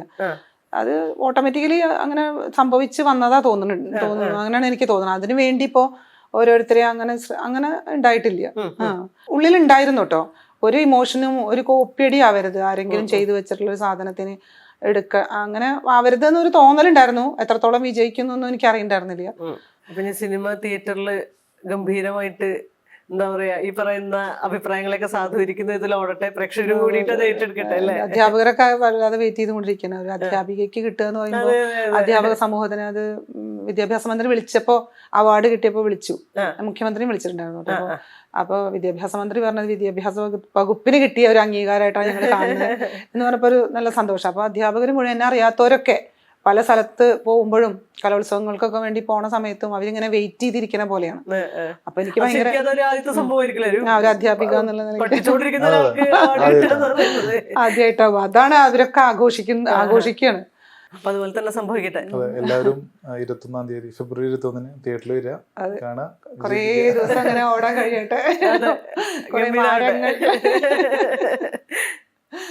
അത് ഓട്ടോമാറ്റിക്കലി അങ്ങനെ സംഭവിച്ച് വന്നതാ തോന്നുന്നു. അങ്ങനെയാണ് എനിക്ക് തോന്നുന്നത്. അതിനു വേണ്ടി ഇപ്പോ ഓരോരുത്തരെ അങ്ങനെ ഉണ്ടായിട്ടില്ല. ഉള്ളിലുണ്ടായിരുന്നു കേട്ടോ. ഒരു ഇമോഷനും ഒരു കോപ്പിയടി ആവരുത്, ആരെങ്കിലും ചെയ്തു വെച്ചിട്ടുള്ള ഒരു സാധനത്തിന് അങ്ങനെ ആവരുത് എന്നൊരു തോന്നലുണ്ടായിരുന്നു. എത്രത്തോളം വിജയിക്കുന്നു എനിക്ക് അറിയണ്ടായിരുന്നില്ല. പിന്നെ സിനിമ തിയേറ്ററിൽ ഗംഭീരമായിട്ട് എന്താ പറയാ ഈ പറയുന്ന അഭിപ്രായങ്ങളൊക്കെ സാധൂകരിക്കുന്ന ഇതിൽ ഓടട്ടെ, പ്രേക്ഷകരും കൂടിയിട്ട് അത് ഏറ്റെടുക്കട്ടെ അല്ലേ? അധ്യാപകരൊക്കെ വല്ലാതെ വെയിറ്റ് ചെയ്തുകൊണ്ടിരിക്കണം. ഒരു അധ്യാപികയ്ക്ക് കിട്ടുക എന്ന് പറയുമ്പോൾ അധ്യാപക സമൂഹത്തിന് അത് വിദ്യാഭ്യാസ മന്ത്രി വിളിച്ചപ്പോ അവാർഡ് കിട്ടിയപ്പോ വിളിച്ചു, മുഖ്യമന്ത്രി വിളിച്ചിട്ടുണ്ടായിരുന്നു. അപ്പൊ വിദ്യാഭ്യാസ മന്ത്രി പറഞ്ഞത് വിദ്യാഭ്യാസ വകുപ്പിന് കിട്ടിയ ഒരു അംഗീകാരമായിട്ടാണ് ഞങ്ങൾ കാണുന്നത് എന്ന് പറഞ്ഞപ്പോ ഒരു നല്ല സന്തോഷം. അപ്പൊ അധ്യാപകർ മുഴുവൻ എന്നെ അറിയാത്തവരൊക്കെ പല സ്ഥലത്ത് പോകുമ്പോഴും കലോത്സവങ്ങൾക്കൊക്കെ വേണ്ടി പോണ സമയത്തും അവരിങ്ങനെ വെയിറ്റ് ചെയ്തിരിക്കുന്ന പോലെയാണ്. അപ്പൊ എനിക്ക് ഭയങ്കര ഒരു അധ്യാപിക എന്നുള്ള ആദ്യമായിട്ടാവും. അതാണ് അവരൊക്കെ ആഘോഷിക്കുകയാണ്. അപ്പൊ അതുപോലെ തന്നെ സംഭവിക്കട്ടെ. എല്ലാവരും 21-ാം തീയതി ഫെബ്രുവരി 21-ന് തിയേറ്ററിൽ വരിക, കാണാം. കുറേ ദിവസം അങ്ങനെ ഓടാൻ കഴിയട്ടെ.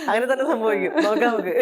അങ്ങനെ തന്നെ സംഭവിക്കും. നോക്കാം നമുക്ക്.